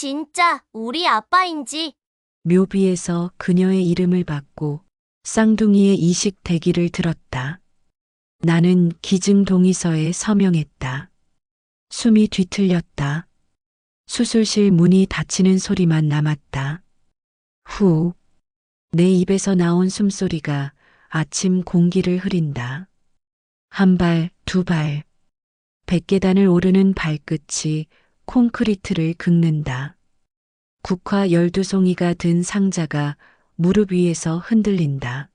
진짜 우리 아빠인지. 묘비에서 그녀의 이름을 받고 쌍둥이의 이식 대기를 들었다. 나는 기증동의서에 서명했다. 숨이 뒤틀렸다. 수술실 문이 닫히는 소리만 남았다. 후, 내 입에서 나온 숨소리가 아침 공기를 흐린다. 한 발, 두 발, 100계단을 오르는 발끝이 콘크리트를 긁는다. 국화 12송이가 든 상자가 무릎 위에서 흔들린다.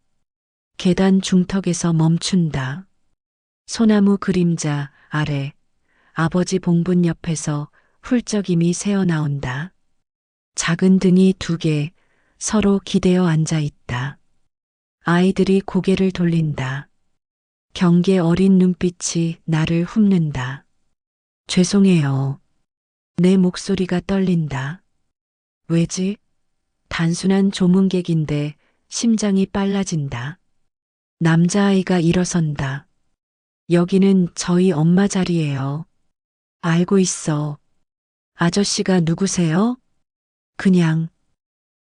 계단 중턱에서 멈춘다. 소나무 그림자 아래 아버지 봉분 옆에서 훌쩍임이 새어나온다. 작은 등이 2개 서로 기대어 앉아 있다. 아이들이 고개를 돌린다. 경계 어린 눈빛이 나를 훑는다. 죄송해요. 내 목소리가 떨린다. 왜지? 단순한 조문객인데 심장이 빨라진다. 남자아이가 일어선다. 여기는 저희 엄마 자리예요. 알고 있어. 아저씨가 누구세요? 그냥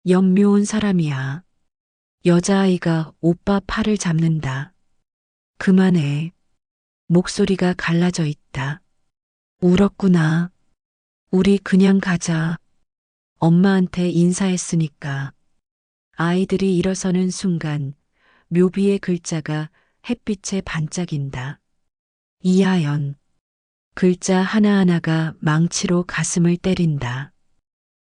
연묘한 사람이야. 여자아이가 오빠 팔을 잡는다. 그만해. 목소리가 갈라져 있다. 울었구나. 우리 그냥 가자. 엄마한테 인사했으니까. 아이들이 일어서는 순간 묘비의 글자가 햇빛에 반짝인다. 이하연. 글자 하나하나가 망치로 가슴을 때린다.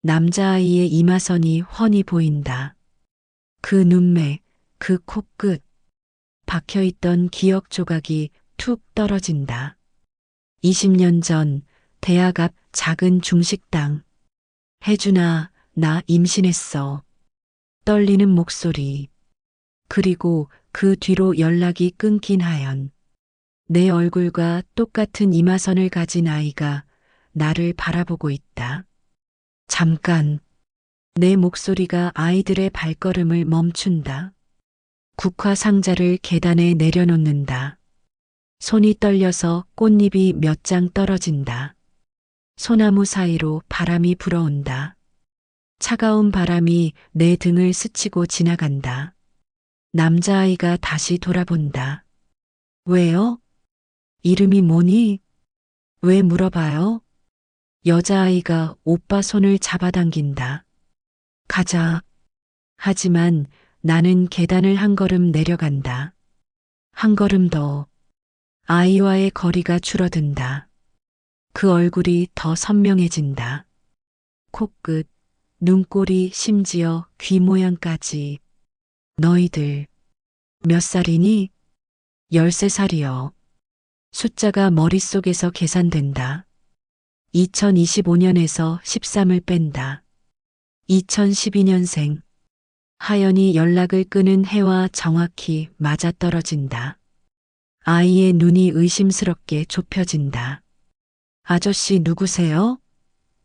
남자아이의 이마선이 훤히 보인다. 그 눈매, 그 코끝, 박혀있던 기억 조각이 툭 떨어진다. 20년 전 대학 앞 작은 중식당. 혜준아, 나 임신했어. 떨리는 목소리. 그리고 그 뒤로 연락이 끊긴 하연. 내 얼굴과 똑같은 이마선을 가진 아이가 나를 바라보고 있다. 잠깐. 내 목소리가 아이들의 발걸음을 멈춘다. 국화 상자를 계단에 내려놓는다. 손이 떨려서 꽃잎이 몇 장 떨어진다. 소나무 사이로 바람이 불어온다. 차가운 바람이 내 등을 스치고 지나간다. 남자아이가 다시 돌아본다. 왜요? 이름이 뭐니? 왜 물어봐요? 여자아이가 오빠 손을 잡아당긴다. 가자. 하지만 나는 계단을 한 걸음 내려간다. 한 걸음 더. 아이와의 거리가 줄어든다. 그 얼굴이 더 선명해진다. 코끝, 눈꼬리, 심지어 귀 모양까지. 너희들 몇 살이니? 13살이요. 숫자가 머릿속에서 계산된다. 2025년에서 13을 뺀다. 2012년생. 하연이 연락을 끊은 해와 정확히 맞아떨어진다. 아이의 눈이 의심스럽게 좁혀진다. 아저씨 누구세요?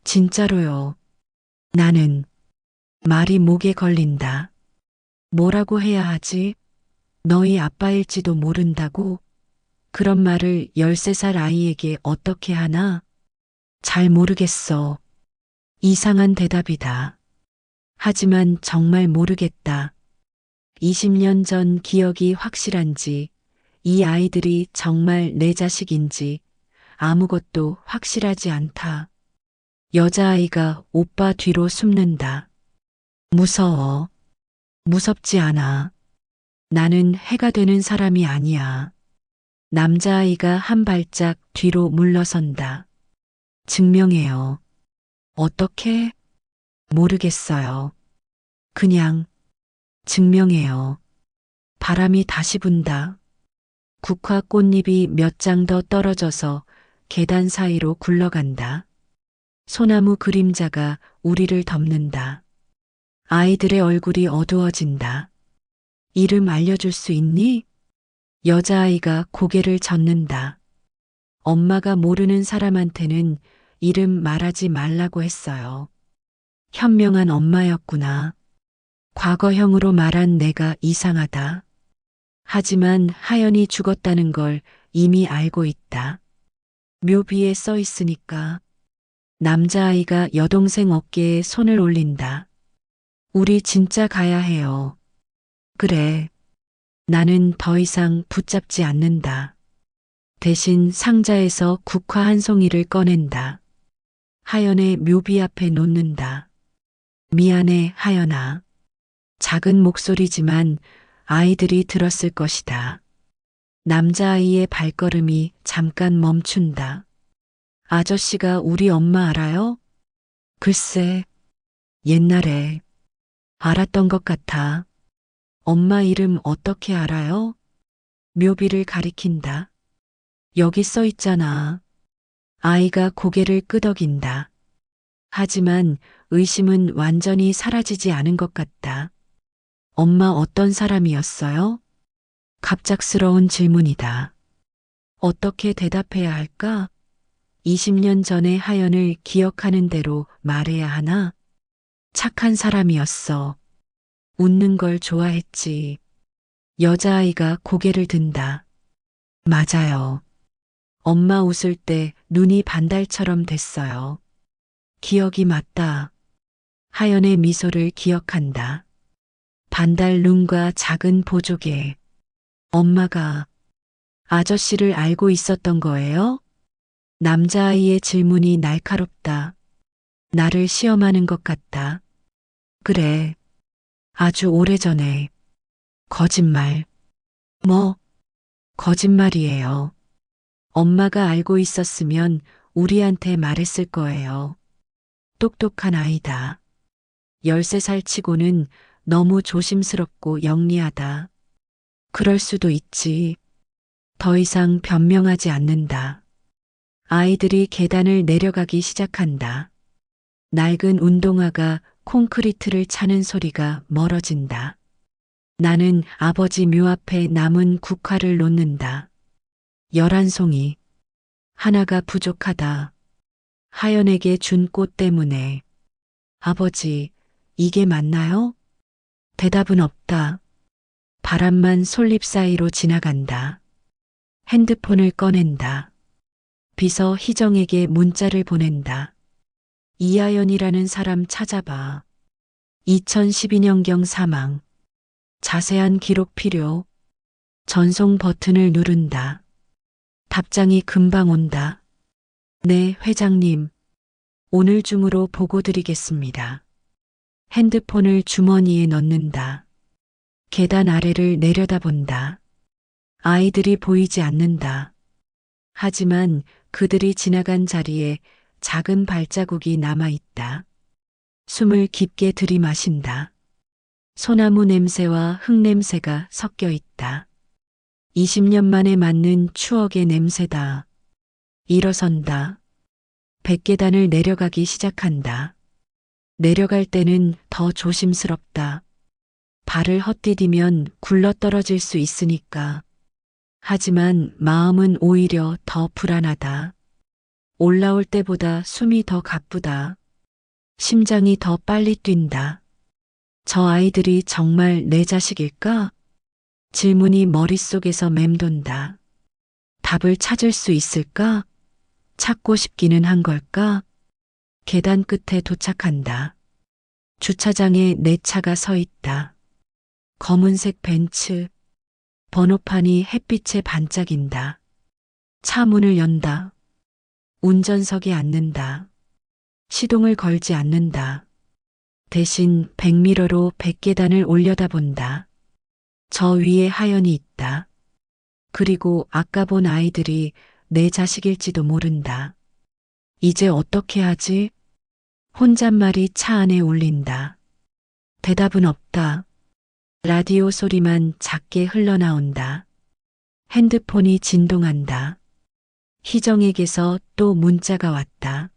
진짜로요. 나는 말이 목에 걸린다. 뭐라고 해야 하지? 너희 아빠일지도 모른다고? 그런 말을 13살 아이에게 어떻게 하나? 잘 모르겠어. 이상한 대답이다. 하지만 정말 모르겠다. 20년 전 기억이 확실한지, 이 아이들이 정말 내 자식인지 아무것도 확실하지 않다. 여자아이가 오빠 뒤로 숨는다. 무서워. 무섭지 않아. 나는 해가 되는 사람이 아니야. 남자아이가 한 발짝 뒤로 물러선다. 증명해요. 어떻게? 모르겠어요. 그냥 증명해요. 바람이 다시 분다. 국화 꽃잎이 몇 장 더 떨어져서 계단 사이로 굴러간다. 소나무 그림자가 우리를 덮는다. 아이들의 얼굴이 어두워진다. 이름 알려줄 수 있니? 여자아이가 고개를 젓는다. 엄마가 모르는 사람한테는 이름 말하지 말라고 했어요. 현명한 엄마였구나. 과거형으로 말한 내가 이상하다. 하지만 하연이 죽었다는 걸 이미 알고 있다. 묘비에 써 있으니까. 남자아이가 여동생 어깨에 손을 올린다. 우리 진짜 가야 해요. 그래. 나는 더 이상 붙잡지 않는다. 대신 상자에서 국화 한 송이를 꺼낸다. 하연의 묘비 앞에 놓는다. 미안해, 하연아. 작은 목소리지만 아이들이 들었을 것이다. 남자아이의 발걸음이 잠깐 멈춘다. 아저씨가 우리 엄마 알아요? 글쎄, 옛날에 알았던 것 같아. 엄마 이름 어떻게 알아요? 묘비를 가리킨다. 여기 써 있잖아. 아이가 고개를 끄덕인다. 하지만 의심은 완전히 사라지지 않은 것 같다. 엄마 어떤 사람이었어요? 갑작스러운 질문이다. 어떻게 대답해야 할까? 20년 전의 하연을 기억하는 대로 말해야 하나? 착한 사람이었어. 웃는 걸 좋아했지. 여자아이가 고개를 든다. 맞아요. 엄마 웃을 때 눈이 반달처럼 됐어요. 기억이 맞다. 하연의 미소를 기억한다. 반달 눈과 작은 보조개. 엄마가 아저씨를 알고 있었던 거예요? 남자아이의 질문이 날카롭다. 나를 시험하는 것 같다. 그래. 아주 오래전에. 거짓말. 뭐? 거짓말이에요. 엄마가 알고 있었으면 우리한테 말했을 거예요. 똑똑한 아이다. 13살 치고는 너무 조심스럽고 영리하다. 그럴 수도 있지. 더 이상 변명하지 않는다. 아이들이 계단을 내려가기 시작한다. 낡은 운동화가 콘크리트를 차는 소리가 멀어진다. 나는 아버지 묘 앞에 남은 국화를 놓는다. 11송이. 하나가 부족하다. 하연에게 준 꽃 때문에. 아버지, 이게 맞나요? 대답은 없다. 바람만 솔잎 사이로 지나간다. 핸드폰을 꺼낸다. 비서 희정에게 문자를 보낸다. 이하연이라는 사람 찾아봐. 2012년경 사망. 자세한 기록 필요. 전송 버튼을 누른다. 답장이 금방 온다. 네, 회장님. 오늘 중으로 보고 드리겠습니다. 핸드폰을 주머니에 넣는다. 계단 아래를 내려다본다. 아이들이 보이지 않는다. 하지만 그들이 지나간 자리에 작은 발자국이 남아 있다. 숨을 깊게 들이마신다. 소나무 냄새와 흙 냄새가 섞여 있다. 20년 만에 맞는 추억의 냄새다. 일어선다. 백계단을 내려가기 시작한다. 내려갈 때는 더 조심스럽다. 발을 헛디디면 굴러떨어질 수 있으니까. 하지만 마음은 오히려 더 불안하다. 올라올 때보다 숨이 더 가쁘다. 심장이 더 빨리 뛴다. 저 아이들이 정말 내 자식일까? 질문이 머릿속에서 맴돈다. 답을 찾을 수 있을까? 찾고 싶기는 한 걸까? 계단 끝에 도착한다. 주차장에 내 차가 서 있다. 검은색 벤츠. 번호판이 햇빛에 반짝인다. 차 문을 연다. 운전석에 앉는다. 시동을 걸지 않는다. 대신 백미러로 백계단을 올려다본다. 저 위에 하연이 있다. 그리고 아까 본 아이들이 내 자식일지도 모른다. 이제 어떻게 하지? 혼잣말이 차 안에 울린다. 대답은 없다. 라디오 소리만 작게 흘러나온다. 핸드폰이 진동한다. 희정에게서 또 문자가 왔다.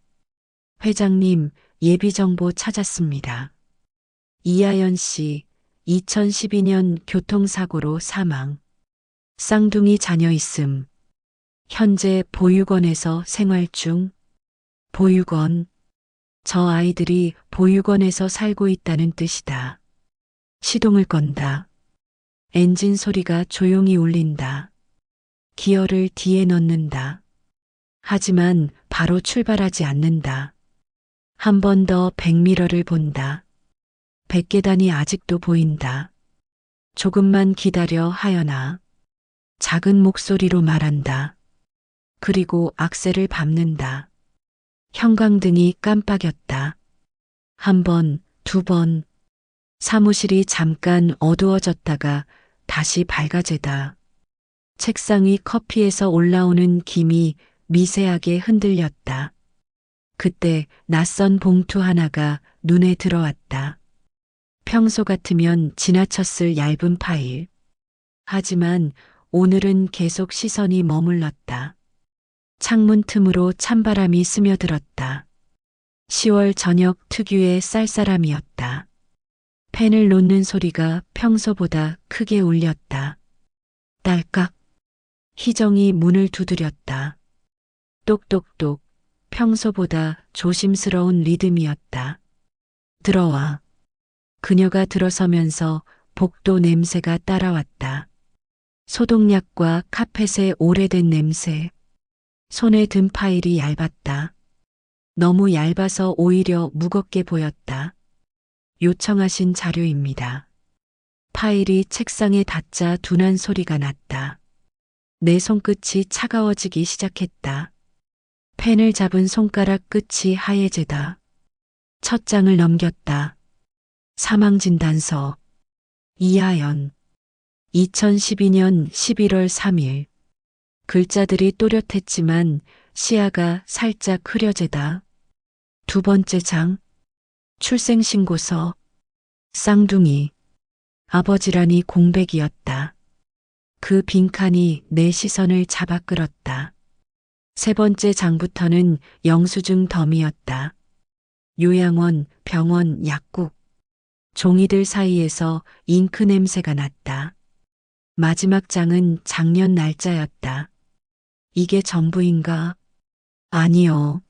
회장님, 예비정보 찾았습니다. 이하연 씨, 2012년 교통사고로 사망. 쌍둥이 자녀 있음. 현재 보육원에서 생활 중. 보육원. 저 아이들이 보육원에서 살고 있다는 뜻이다. 시동을 건다. 엔진 소리가 조용히 울린다. 기어를 뒤에 넣는다. 하지만 바로 출발하지 않는다. 한 번 더 백미러를 본다. 백계단이 아직도 보인다. 조금만 기다려, 하연아. 작은 목소리로 말한다. 그리고 악셀을 밟는다. 형광등이 깜빡였다. 한 번, 두 번. 사무실이 잠깐 어두워졌다가 다시 밝아지다. 책상이 커피에서 올라오는 김이 미세하게 흔들렸다. 그때 낯선 봉투 하나가 눈에 들어왔다. 평소 같으면 지나쳤을 얇은 파일. 하지만 오늘은 계속 시선이 머물렀다. 창문 틈으로 찬바람이 스며들었다. 10월 저녁 특유의 쌀쌀함이었다. 펜을 놓는 소리가 평소보다 크게 울렸다. 딸깍. 희정이 문을 두드렸다. 똑똑똑. 평소보다 조심스러운 리듬이었다. 들어와. 그녀가 들어서면서 복도 냄새가 따라왔다. 소독약과 카펫의 오래된 냄새. 손에 든 파일이 얇았다. 너무 얇아서 오히려 무겁게 보였다. 요청하신 자료입니다. 파일이 책상에 닿자 둔한 소리가 났다. 내 손끝이 차가워지기 시작했다. 펜을 잡은 손가락 끝이 하얘지다. 첫 장을 넘겼다. 사망진단서. 이하연. 2012년 11월 3일. 글자들이 또렷했지만 시야가 살짝 흐려지다. 두 번째 장. 출생신고서. 쌍둥이. 아버지라니 공백이었다. 그 빈칸이 내 시선을 잡아 끌었다. 세 번째 장부터는 영수증 덤이었다. 요양원, 병원, 약국. 종이들 사이에서 잉크 냄새가 났다. 마지막 장은 작년 날짜였다. 이게 전부인가? 아니요.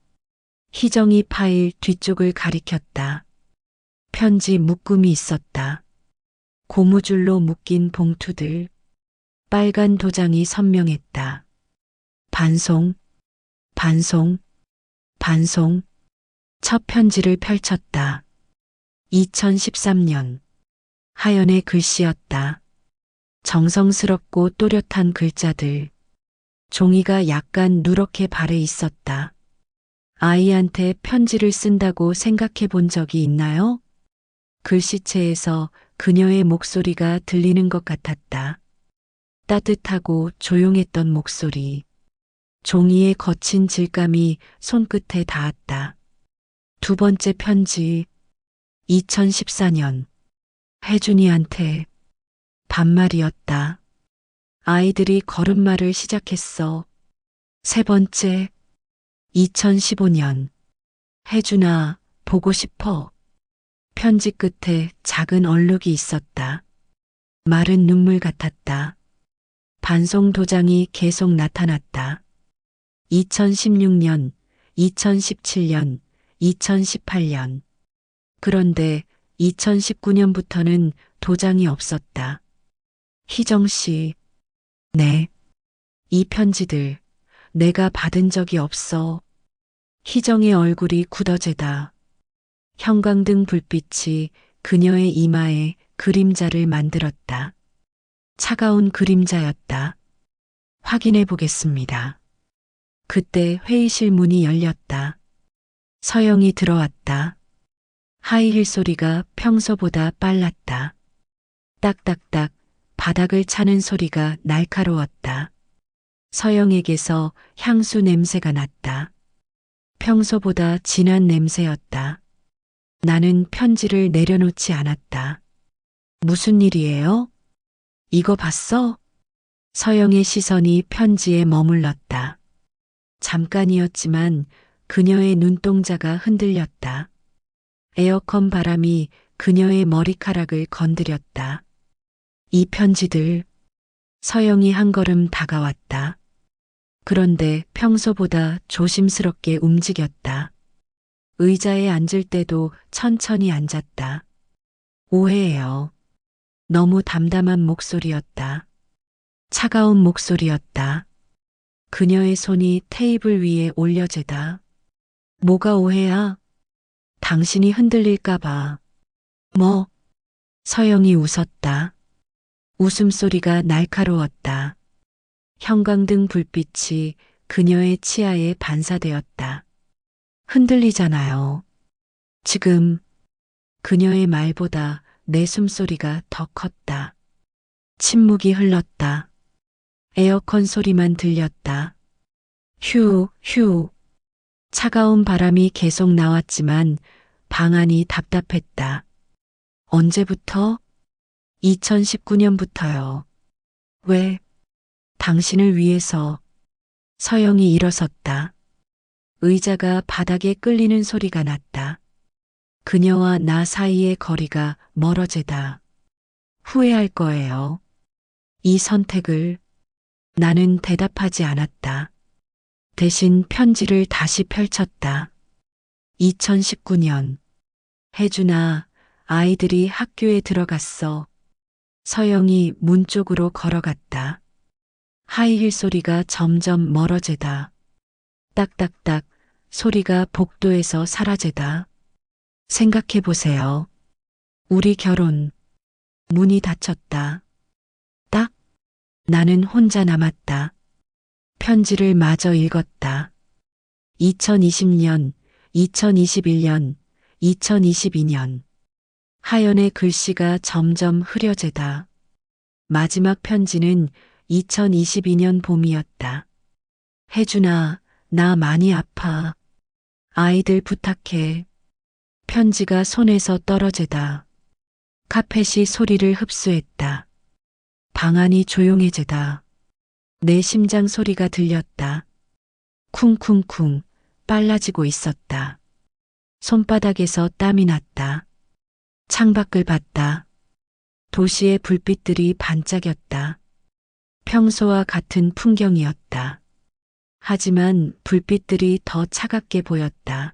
희정이 파일 뒤쪽을 가리켰다. 편지 묶음이 있었다. 고무줄로 묶인 봉투들. 빨간 도장이 선명했다. 반송, 반송, 반송. 첫 편지를 펼쳤다. 2013년. 하연의 글씨였다. 정성스럽고 또렷한 글자들. 종이가 약간 누렇게 발해 있었다. 아이한테 편지를 쓴다고 생각해 본 적이 있나요? 글씨체에서 그녀의 목소리가 들리는 것 같았다. 따뜻하고 조용했던 목소리. 종이의 거친 질감이 손끝에 닿았다. 두 번째 편지. 2014년. 혜준이한테. 반말이었다. 아이들이 걸음마를 시작했어. 세 번째. 2015년. 혜준아, 보고 싶어. 편지 끝에 작은 얼룩이 있었다. 마른 눈물 같았다. 반송 도장이 계속 나타났다. 2016년, 2017년, 2018년. 그런데 2019년부터는 도장이 없었다. 희정 씨. 네. 이 편지들 내가 받은 적이 없어. 희정의 얼굴이 굳어지다. 형광등 불빛이 그녀의 이마에 그림자를 만들었다. 차가운 그림자였다. 확인해 보겠습니다. 그때 회의실 문이 열렸다. 서영이 들어왔다. 하이힐 소리가 평소보다 빨랐다. 딱딱딱 바닥을 차는 소리가 날카로웠다. 서영에게서 향수 냄새가 났다. 평소보다 진한 냄새였다. 나는 편지를 내려놓지 않았다. 무슨 일이에요? 이거 봤어? 서영의 시선이 편지에 머물렀다. 잠깐이었지만 그녀의 눈동자가 흔들렸다. 에어컨 바람이 그녀의 머리카락을 건드렸다. 이 편지들. 서영이 한 걸음 다가왔다. 그런데 평소보다 조심스럽게 움직였다. 의자에 앉을 때도 천천히 앉았다. 오해해요. 너무 담담한 목소리였다. 차가운 목소리였다. 그녀의 손이 테이블 위에 올려지다. 뭐가 오해야? 당신이 흔들릴까봐. 뭐? 서영이 웃었다. 웃음소리가 날카로웠다. 형광등 불빛이 그녀의 치아에 반사되었다. 흔들리잖아요. 지금 그녀의 말보다 내 숨소리가 더 컸다. 침묵이 흘렀다. 에어컨 소리만 들렸다. 휴, 휴. 차가운 바람이 계속 나왔지만 방 안이 답답했다. 언제부터? 2019년부터요. 왜? 당신을 위해서. 서영이 일어섰다. 의자가 바닥에 끌리는 소리가 났다. 그녀와 나 사이의 거리가 멀어지다. 후회할 거예요. 이 선택을. 나는 대답하지 않았다. 대신 편지를 다시 펼쳤다. 2019년. 혜준아, 아이들이 학교에 들어갔어. 서영이 문 쪽으로 걸어갔다. 하이힐 소리가 점점 멀어지다. 딱딱딱 소리가 복도에서 사라지다. 생각해 보세요. 우리 결혼. 문이 닫혔다. 딱. 나는 혼자 남았다. 편지를 마저 읽었다. 2020년, 2021년, 2022년. 하연의 글씨가 점점 흐려지다. 마지막 편지는 2022년 봄이었다. 혜준아, 나 많이 아파. 아이들 부탁해. 편지가 손에서 떨어지다. 카펫이 소리를 흡수했다. 방 안이 조용해지다. 내 심장 소리가 들렸다. 쿵쿵쿵 빨라지고 있었다. 손바닥에서 땀이 났다. 창밖을 봤다. 도시의 불빛들이 반짝였다. 평소와 같은 풍경이었다. 하지만 불빛들이 더 차갑게 보였다.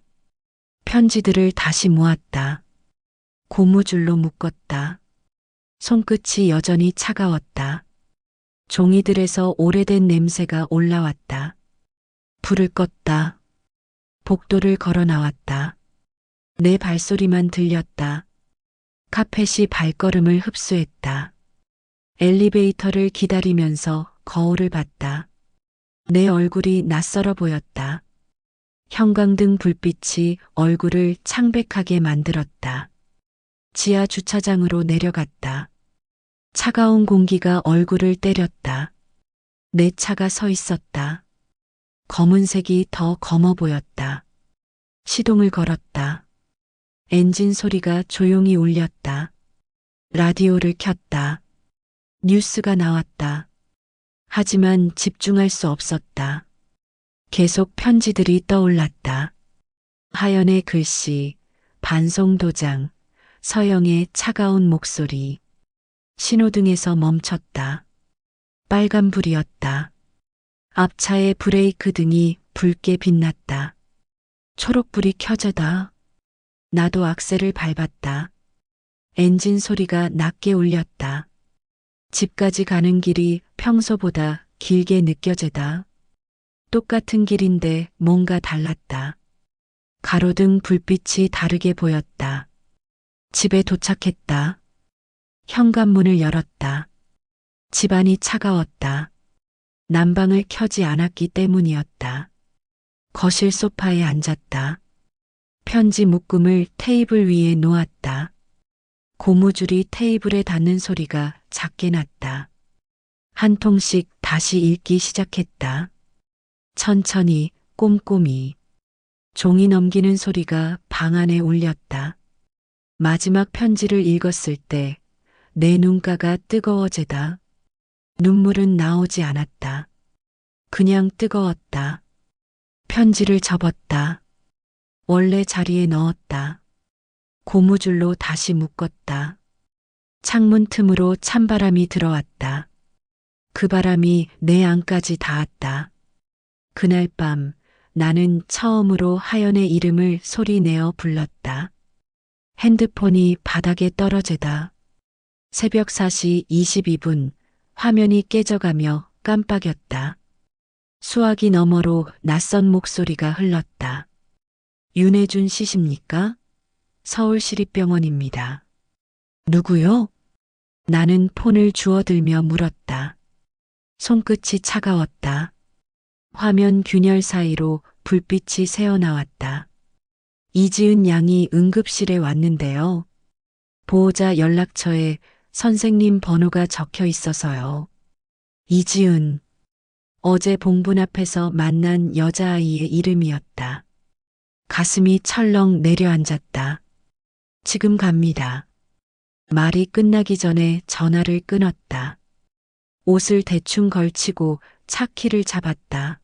편지들을 다시 모았다. 고무줄로 묶었다. 손끝이 여전히 차가웠다. 종이들에서 오래된 냄새가 올라왔다. 불을 껐다. 복도를 걸어 나왔다. 내 발소리만 들렸다. 카펫이 발걸음을 흡수했다. 엘리베이터를 기다리면서 거울을 봤다. 내 얼굴이 낯설어 보였다. 형광등 불빛이 얼굴을 창백하게 만들었다. 지하 주차장으로 내려갔다. 차가운 공기가 얼굴을 때렸다. 내 차가 서 있었다. 검은색이 더 검어 보였다. 시동을 걸었다. 엔진 소리가 조용히 울렸다. 라디오를 켰다. 뉴스가 나왔다. 하지만 집중할 수 없었다. 계속 편지들이 떠올랐다. 하연의 글씨, 반송 도장, 서영의 차가운 목소리. 신호등에서 멈췄다. 빨간불이었다. 앞차의 브레이크 등이 붉게 빛났다. 초록불이 켜져다. 나도 악셀을 밟았다. 엔진 소리가 낮게 울렸다. 집까지 가는 길이 평소보다 길게 느껴지다. 똑같은 길인데 뭔가 달랐다. 가로등 불빛이 다르게 보였다. 집에 도착했다. 현관문을 열었다. 집안이 차가웠다. 난방을 켜지 않았기 때문이었다. 거실 소파에 앉았다. 편지 묶음을 테이블 위에 놓았다. 고무줄이 테이블에 닿는 소리가 작게 났다. 한 통씩 다시 읽기 시작했다. 천천히, 꼼꼼히. 종이 넘기는 소리가 방 안에 울렸다. 마지막 편지를 읽었을 때 내 눈가가 뜨거워지다. 눈물은 나오지 않았다. 그냥 뜨거웠다. 편지를 접었다. 원래 자리에 넣었다. 고무줄로 다시 묶었다. 창문 틈으로 찬바람이 들어왔다. 그 바람이 내 안까지 닿았다. 그날 밤 나는 처음으로 하연의 이름을 소리내어 불렀다. 핸드폰이 바닥에 떨어지다. 새벽 4시 22분 화면이 깨져가며 깜빡였다. 수화기 너머로 낯선 목소리가 흘렀다. 윤혜준 씨십니까? 서울시립병원입니다. 누구요? 나는 폰을 주워들며 물었다. 손끝이 차가웠다. 화면 균열 사이로 불빛이 새어나왔다. 이지은 양이 응급실에 왔는데요. 보호자 연락처에 선생님 번호가 적혀 있어서요. 이지은. 어제 봉분 앞에서 만난 여자아이의 이름이었다. 가슴이 철렁 내려앉았다. 지금 갑니다. 말이 끝나기 전에 전화를 끊었다. 옷을 대충 걸치고 차 키를 잡았다.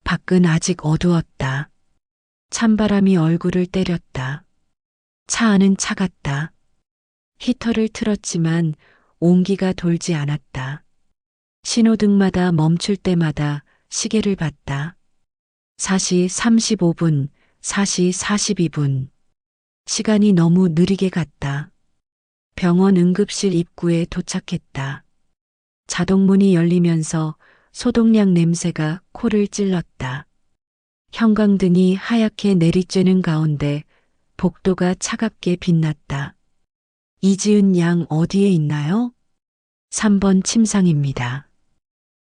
밖은 아직 어두웠다. 찬바람이 얼굴을 때렸다. 차 안은 차갔다. 히터를 틀었지만 온기가 돌지 않았다. 신호등마다 멈출 때마다 시계를 봤다. 4시 35분, 4시 42분. 시간이 너무 느리게 갔다. 병원 응급실 입구에 도착했다. 자동문이 열리면서 소독약 냄새가 코를 찔렀다. 형광등이 하얗게 내리쬐는 가운데 복도가 차갑게 빛났다. 이지은 양 어디에 있나요? 3번 침상입니다.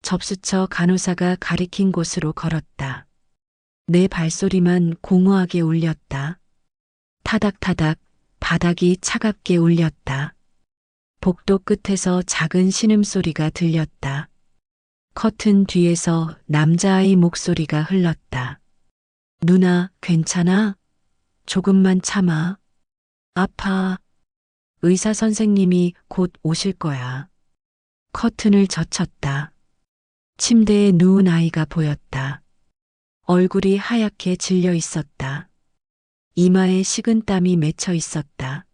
접수처 간호사가 가리킨 곳으로 걸었다. 내 발소리만 공허하게 울렸다. 타닥타닥 바닥이 차갑게 울렸다. 복도 끝에서 작은 신음소리가 들렸다. 커튼 뒤에서 남자아이 목소리가 흘렀다. 누나, 괜찮아? 조금만 참아. 아파. 의사 선생님이 곧 오실 거야. 커튼을 젖혔다. 침대에 누운 아이가 보였다. 얼굴이 하얗게 질려 있었다. 이마에 식은땀이 맺혀 있었다.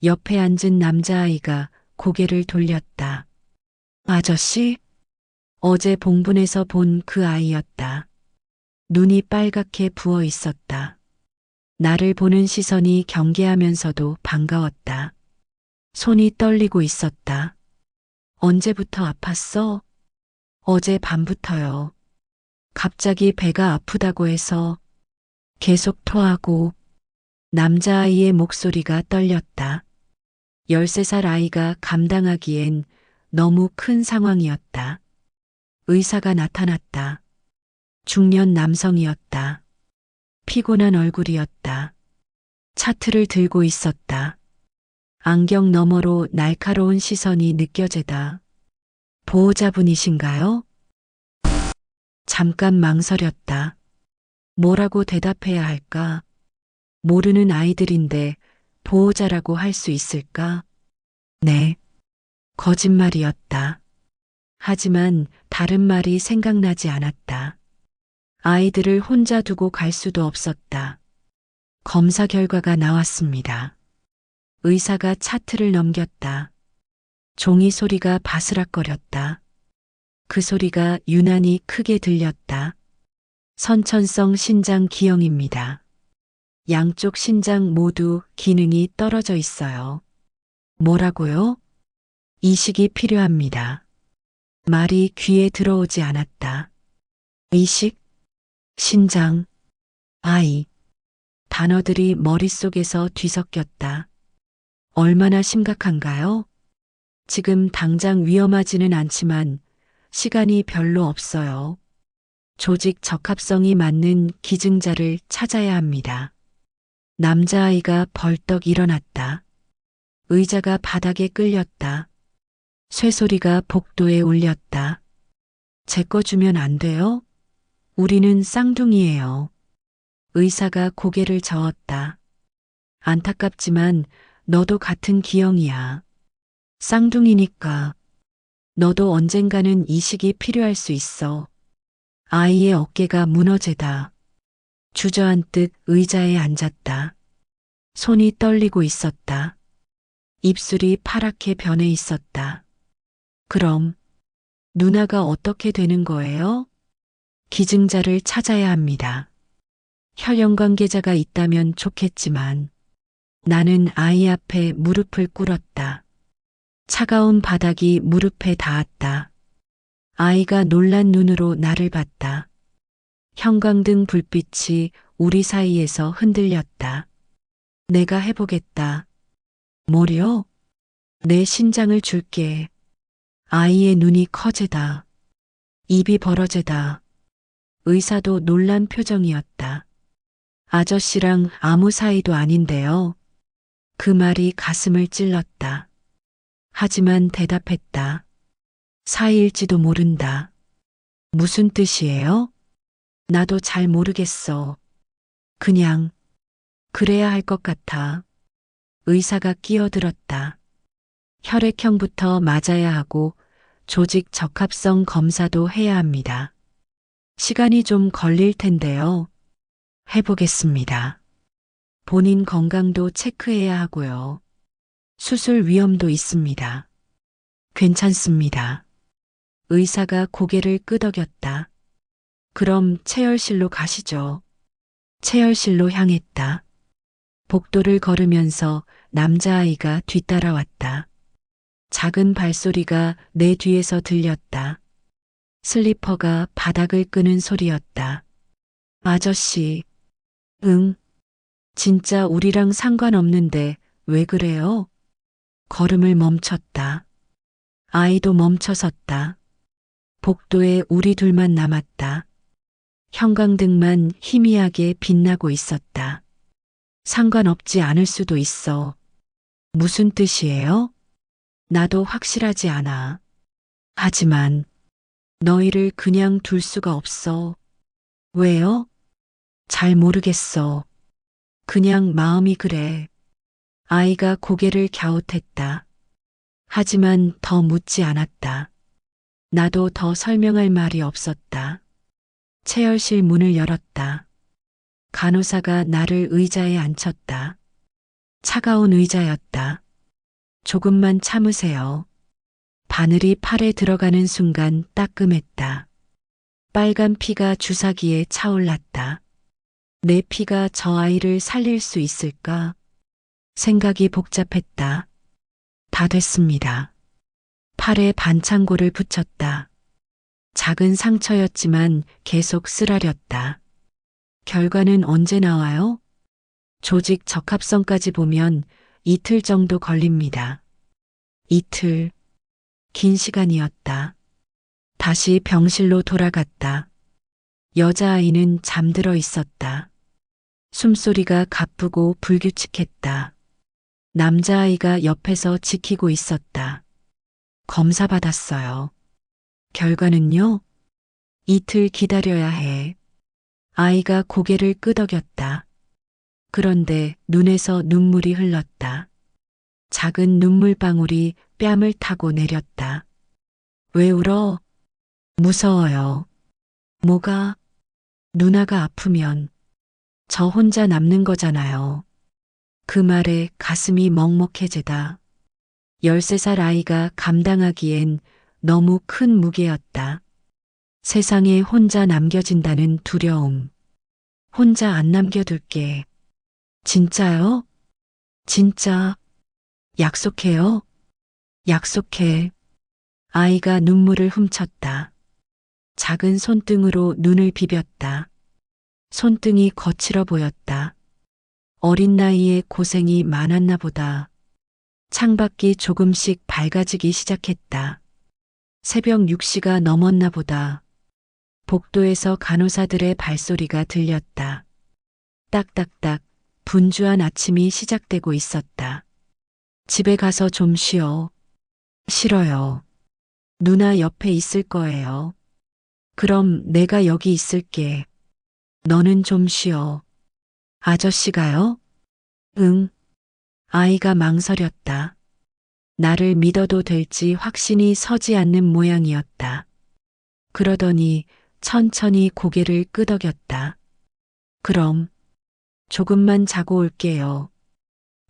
옆에 앉은 남자아이가 고개를 돌렸다. 아저씨? 어제 봉분에서 본 그 아이였다. 눈이 빨갛게 부어 있었다. 나를 보는 시선이 경계하면서도 반가웠다. 손이 떨리고 있었다. 언제부터 아팠어? 어제 밤부터요. 갑자기 배가 아프다고 해서 계속 토하고. 남자아이의 목소리가 떨렸다. 13살 아이가 감당하기엔 너무 큰 상황이었다. 의사가 나타났다. 중년 남성이었다. 피곤한 얼굴이었다. 차트를 들고 있었다. 안경 너머로 날카로운 시선이 느껴지다. 보호자분이신가요? 잠깐 망설였다. 뭐라고 대답해야 할까? 모르는 아이들인데 보호자라고 할 수 있을까? 네. 거짓말이었다. 하지만 다른 말이 생각나지 않았다. 아이들을 혼자 두고 갈 수도 없었다. 검사 결과가 나왔습니다. 의사가 차트를 넘겼다. 종이 소리가 바스락거렸다. 그 소리가 유난히 크게 들렸다. 선천성 신장 기형입니다. 양쪽 신장 모두 기능이 떨어져 있어요. 뭐라고요? 이식이 필요합니다. 말이 귀에 들어오지 않았다. 이식? 신장? 아이. 단어들이 머릿속에서 뒤섞였다. 얼마나 심각한가요? 지금 당장 위험하지는 않지만 시간이 별로 없어요. 조직 적합성이 맞는 기증자를 찾아야 합니다. 남자아이가 벌떡 일어났다. 의자가 바닥에 끌렸다. 쇠소리가 복도에 울렸다. 제 거 주면 안 돼요? 우리는 쌍둥이예요. 의사가 고개를 저었다. 안타깝지만 너도 같은 기형이야. 쌍둥이니까. 너도 언젠가는 이식이 필요할 수 있어. 아이의 어깨가 무너지다. 주저앉듯 의자에 앉았다. 손이 떨리고 있었다. 입술이 파랗게 변해 있었다. 그럼 누나가 어떻게 되는 거예요? 기증자를 찾아야 합니다. 혈연 관계자가 있다면 좋겠지만 나는 아이 앞에 무릎을 꿇었다. 차가운 바닥이 무릎에 닿았다. 아이가 놀란 눈으로 나를 봤다. 형광등 불빛이 우리 사이에서 흔들렸다. 내가 해보겠다. 뭐려? 내 신장을 줄게. 아이의 눈이 커지다. 입이 벌어지다. 의사도 놀란 표정이었다. 아저씨랑 아무 사이도 아닌데요. 그 말이 가슴을 찔렀다. 하지만 대답했다. 사이일지도 모른다. 무슨 뜻이에요? 나도 잘 모르겠어. 그냥 그래야 할 것 같아. 의사가 끼어들었다. 혈액형부터 맞아야 하고 조직 적합성 검사도 해야 합니다. 시간이 좀 걸릴 텐데요. 해보겠습니다. 본인 건강도 체크해야 하고요. 수술 위험도 있습니다. 괜찮습니다. 의사가 고개를 끄덕였다. 그럼 체열실로 가시죠. 체열실로 향했다. 복도를 걸으면서 남자아이가 뒤따라왔다. 작은 발소리가 내 뒤에서 들렸다. 슬리퍼가 바닥을 끄는 소리였다. 아저씨, 응, 진짜 우리랑 상관없는데 왜 그래요? 걸음을 멈췄다. 아이도 멈춰섰다. 복도에 우리 둘만 남았다. 형광등만 희미하게 빛나고 있었다. 상관없지 않을 수도 있어. 무슨 뜻이에요? 나도 확실하지 않아. 하지만 너희를 그냥 둘 수가 없어. 왜요? 잘 모르겠어. 그냥 마음이 그래. 아이가 고개를 갸웃했다. 하지만 더 묻지 않았다. 나도 더 설명할 말이 없었다. 체열실 문을 열었다. 간호사가 나를 의자에 앉혔다. 차가운 의자였다. 조금만 참으세요. 바늘이 팔에 들어가는 순간 따끔했다. 빨간 피가 주사기에 차올랐다. 내 피가 저 아이를 살릴 수 있을까? 생각이 복잡했다. 다 됐습니다. 팔에 반창고를 붙였다. 작은 상처였지만 계속 쓰라렸다. 결과는 언제 나와요? 조직 적합성까지 보면 이틀 정도 걸립니다. 이틀. 긴 시간이었다. 다시 병실로 돌아갔다. 여자아이는 잠들어 있었다. 숨소리가 가쁘고 불규칙했다. 남자아이가 옆에서 지키고 있었다. 검사 받았어요. 결과는요? 이틀 기다려야 해. 아이가 고개를 끄덕였다. 그런데 눈에서 눈물이 흘렀다. 작은 눈물방울이 뺨을 타고 내렸다. 왜 울어? 무서워요. 뭐가? 누나가 아프면 저 혼자 남는 거잖아요. 그 말에 가슴이 먹먹해지다. 13살 아이가 감당하기엔 너무 큰 무게였다. 세상에 혼자 남겨진다는 두려움. 혼자 안 남겨둘게. 진짜요? 진짜. 약속해요? 약속해. 아이가 눈물을 훔쳤다. 작은 손등으로 눈을 비볐다. 손등이 거칠어 보였다. 어린 나이에 고생이 많았나 보다. 창밖이 조금씩 밝아지기 시작했다. 새벽 6시가 넘었나 보다. 복도에서 간호사들의 발소리가 들렸다. 딱딱딱 분주한 아침이 시작되고 있었다. 집에 가서 좀 쉬어. 싫어요. 누나 옆에 있을 거예요. 그럼 내가 여기 있을게. 너는 좀 쉬어. 아저씨가요? 응. 아이가 망설였다. 나를 믿어도 될지 확신이 서지 않는 모양이었다. 그러더니 천천히 고개를 끄덕였다. 그럼 조금만 자고 올게요.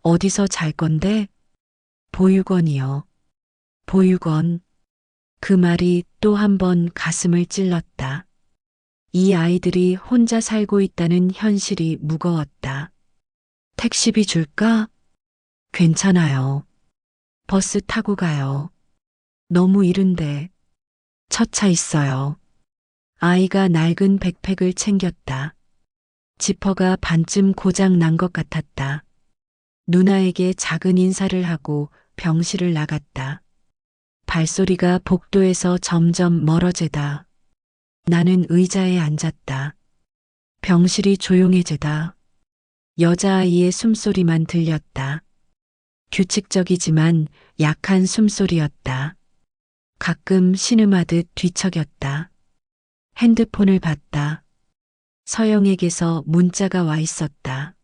어디서 잘 건데? 보육원이요. 보육원. 그 말이 또 한 번 가슴을 찔렀다. 이 아이들이 혼자 살고 있다는 현실이 무거웠다. 택시비 줄까? 괜찮아요. 버스 타고 가요. 너무 이른데. 첫 차 있어요. 아이가 낡은 백팩을 챙겼다. 지퍼가 반쯤 고장 난 것 같았다. 누나에게 작은 인사를 하고 병실을 나갔다. 발소리가 복도에서 점점 멀어지다. 나는 의자에 앉았다. 병실이 조용해지다. 여자아이의 숨소리만 들렸다. 규칙적이지만 약한 숨소리였다. 가끔 신음하듯 뒤척였다. 핸드폰을 봤다. 서영에게서 문자가 와 있었다.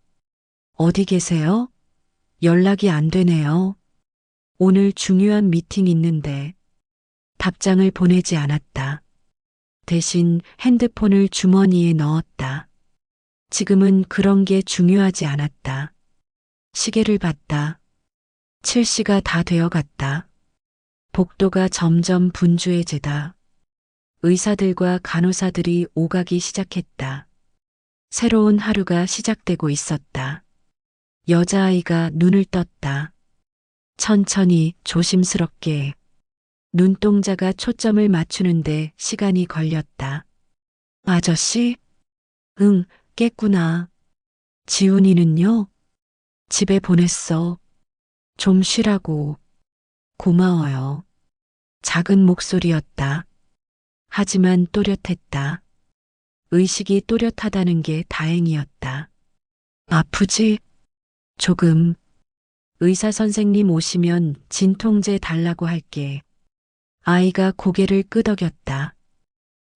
어디 계세요? 연락이 안 되네요. 오늘 중요한 미팅 있는데 답장을 보내지 않았다. 대신 핸드폰을 주머니에 넣었다. 지금은 그런 게 중요하지 않았다. 시계를 봤다. 7시가 다 되어갔다. 복도가 점점 분주해지다. 의사들과 간호사들이 오가기 시작했다. 새로운 하루가 시작되고 있었다. 여자아이가 눈을 떴다. 천천히 조심스럽게. 눈동자가 초점을 맞추는데 시간이 걸렸다. 아저씨? 응, 깼구나. 지훈이는요? 집에 보냈어. 좀 쉬라고. 고마워요. 작은 목소리였다. 하지만 또렷했다. 의식이 또렷하다는 게 다행이었다. 아프지? 조금. 의사 선생님 오시면 진통제 달라고 할게. 아이가 고개를 끄덕였다.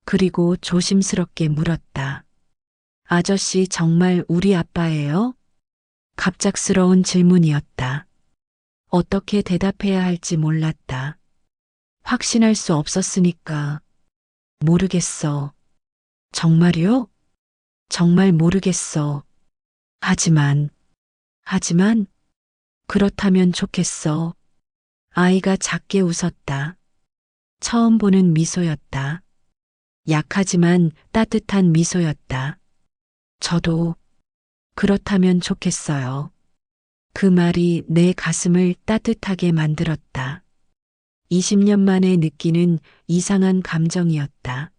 그리고 조심스럽게 물었다. 아저씨 정말 우리 아빠예요? 갑작스러운 질문이었다. 어떻게 대답해야 할지 몰랐다. 확신할 수 없었으니까. 모르겠어. 정말요? 정말 모르겠어. 하지만, 그렇다면 좋겠어. 아이가 작게 웃었다. 처음 보는 미소였다. 약하지만 따뜻한 미소였다. 저도 그렇다면 좋겠어요. 그 말이 내 가슴을 따뜻하게 만들었다. 20년 만에 느끼는 이상한 감정이었다.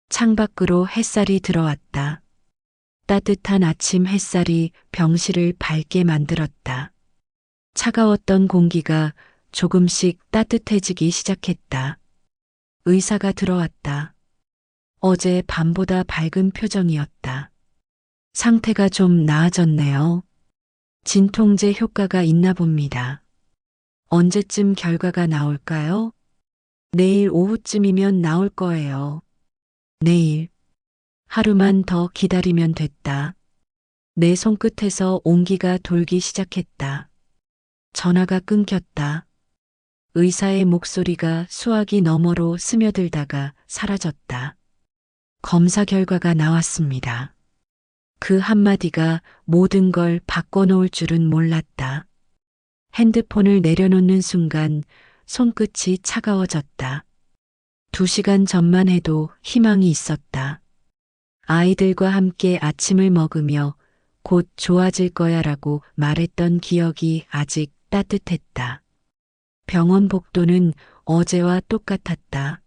창밖으로 햇살이 들어왔다. 따뜻한 아침 햇살이 병실을 밝게 만들었다. 차가웠던 공기가 조금씩 따뜻해지기 시작했다. 의사가 들어왔다. 어제 밤보다 밝은 표정이었다. 상태가 좀 나아졌네요. 진통제 효과가 있나 봅니다. 언제쯤 결과가 나올까요? 내일 오후쯤이면 나올 거예요. 내일. 하루만 더 기다리면 됐다. 내 손끝에서 온기가 돌기 시작했다. 전화가 끊겼다. 의사의 목소리가 수화기 너머로 스며들다가 사라졌다. 검사 결과가 나왔습니다. 그 한마디가 모든 걸 바꿔놓을 줄은 몰랐다. 핸드폰을 내려놓는 순간 손끝이 차가워졌다. 2시간 전만 해도 희망이 있었다. 아이들과 함께 아침을 먹으며 곧 좋아질 거야라고 말했던 기억이 아직 따뜻했다. 병원 복도는 어제와 똑같았다.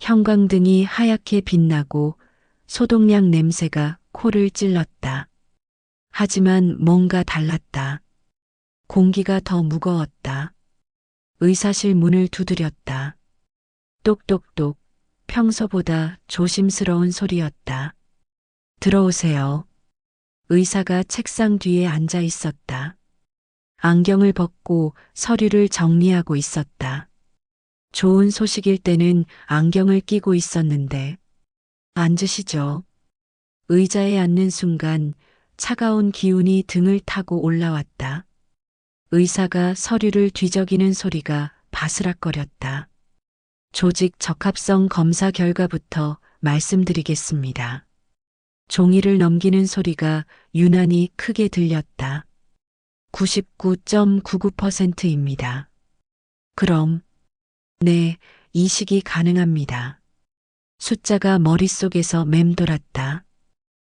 형광등이 하얗게 빛나고 소독약 냄새가 코를 찔렀다. 하지만 뭔가 달랐다. 공기가 더 무거웠다. 의사실 문을 두드렸다. 똑똑똑, 평소보다 조심스러운 소리였다. 들어오세요. 의사가 책상 뒤에 앉아 있었다. 안경을 벗고 서류를 정리하고 있었다. 좋은 소식일 때는 안경을 끼고 있었는데, 앉으시죠. 의자에 앉는 순간 차가운 기운이 등을 타고 올라왔다. 의사가 서류를 뒤적이는 소리가 바스락거렸다. 조직 적합성 검사 결과부터 말씀드리겠습니다. 종이를 넘기는 소리가 유난히 크게 들렸다. 99.99%입니다. 그럼, 네, 이식이 가능합니다. 숫자가 머릿속에서 맴돌았다.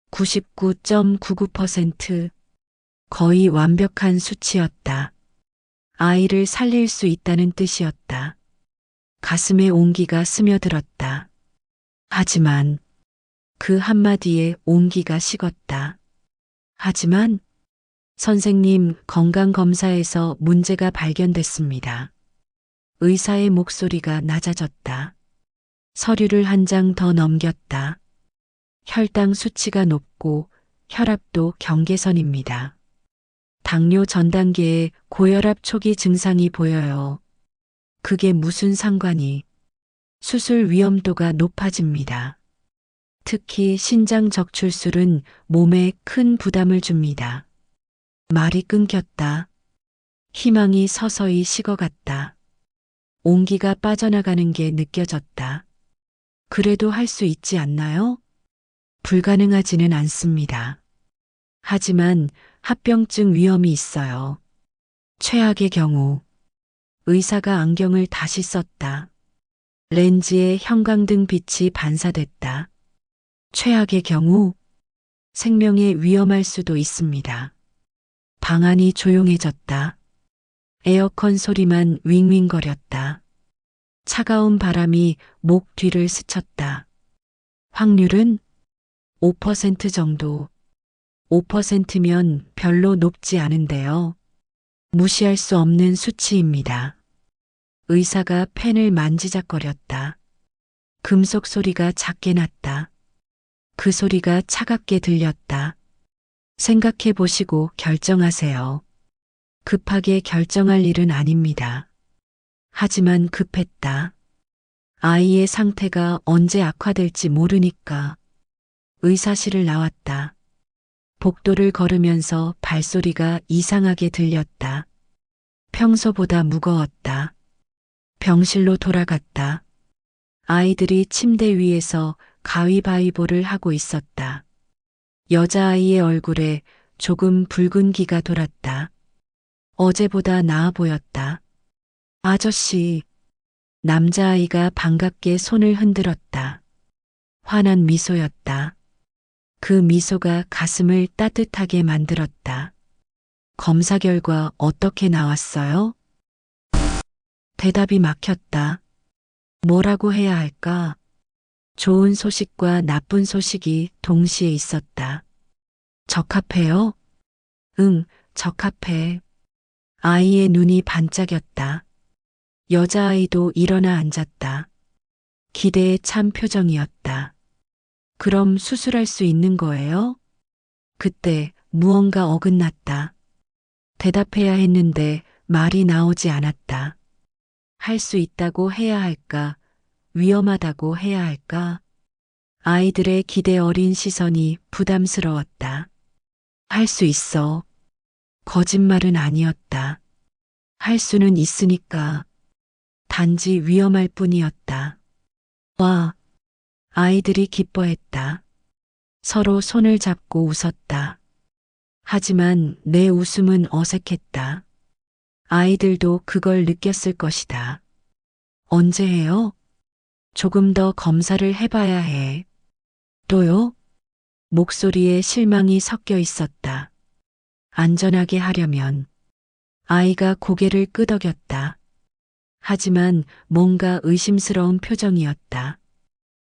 99.99%. 거의 완벽한 수치였다. 아이를 살릴 수 있다는 뜻이었다. 가슴에 온기가 스며들었다. 하지만 그 한마디에 온기가 식었다. 하지만 선생님, 건강검사에서 문제가 발견됐습니다. 의사의 목소리가 낮아졌다. 서류를 한 장 더 넘겼다. 혈당 수치가 높고 혈압도 경계선입니다. 당뇨 전 단계에 고혈압 초기 증상이 보여요. 그게 무슨 상관이? 수술 위험도가 높아집니다. 특히 신장 적출술은 몸에 큰 부담을 줍니다. 말이 끊겼다. 희망이 서서히 식어갔다. 온기가 빠져나가는 게 느껴졌다. 그래도 할 수 있지 않나요? 불가능하지는 않습니다. 하지만 합병증 위험이 있어요. 최악의 경우 의사가 안경을 다시 썼다. 렌즈에 형광등 빛이 반사됐다. 최악의 경우 생명에 위험할 수도 있습니다. 방 안이 조용해졌다. 에어컨 소리만 윙윙거렸다. 차가운 바람이 목 뒤를 스쳤다. 확률은 5% 정도. 5%면 별로 높지 않은데요. 무시할 수 없는 수치입니다. 의사가 펜을 만지작거렸다. 금속 소리가 작게 났다. 그 소리가 차갑게 들렸다. 생각해 보시고 결정하세요. 급하게 결정할 일은 아닙니다. 하지만 급했다. 아이의 상태가 언제 악화될지 모르니까. 의사실을 나왔다. 복도를 걸으면서 발소리가 이상하게 들렸다. 평소보다 무거웠다. 병실로 돌아갔다. 아이들이 침대 위에서 가위바위보를 하고 있었다. 여자아이의 얼굴에 조금 붉은기가 돌았다. 어제보다 나아 보였다. 아저씨, 남자아이가 반갑게 손을 흔들었다. 환한 미소였다. 그 미소가 가슴을 따뜻하게 만들었다. 검사 결과 어떻게 나왔어요? 대답이 막혔다. 뭐라고 해야 할까? 좋은 소식과 나쁜 소식이 동시에 있었다. 적합해요? 응, 적합해. 아이의 눈이 반짝였다. 여자아이도 일어나 앉았다. 기대에 찬 표정이었다. 그럼 수술할 수 있는 거예요? 그때 무언가 어긋났다. 대답해야 했는데 말이 나오지 않았다. 할 수 있다고 해야 할까? 위험하다고 해야 할까? 아이들의 기대 어린 시선이 부담스러웠다. 할 수 있어. 거짓말은 아니었다. 할 수는 있으니까. 단지 위험할 뿐이었다. 와, 아이들이 기뻐했다. 서로 손을 잡고 웃었다. 하지만 내 웃음은 어색했다. 아이들도 그걸 느꼈을 것이다. 언제 해요? 조금 더 검사를 해봐야 해. 또요? 목소리에 실망이 섞여 있었다. 안전하게 하려면. 아이가 고개를 끄덕였다. 하지만 뭔가 의심스러운 표정이었다.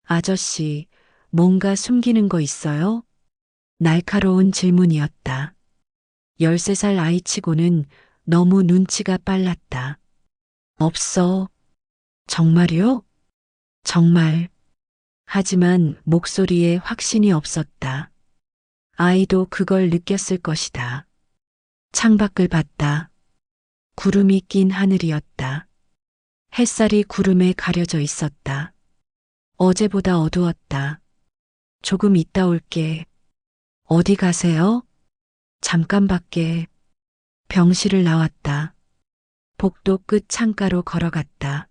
아저씨, 뭔가 숨기는 거 있어요? 날카로운 질문이었다. 13살 아이치고는 너무 눈치가 빨랐다. 없어. 정말요? 정말. 하지만 목소리에 확신이 없었다. 아이도 그걸 느꼈을 것이다. 창밖을 봤다. 구름이 낀 하늘이었다. 햇살이 구름에 가려져 있었다. 어제보다 어두웠다. 조금 있다 올게. 어디 가세요? 잠깐 밖에. 병실을 나왔다. 복도 끝 창가로 걸어갔다.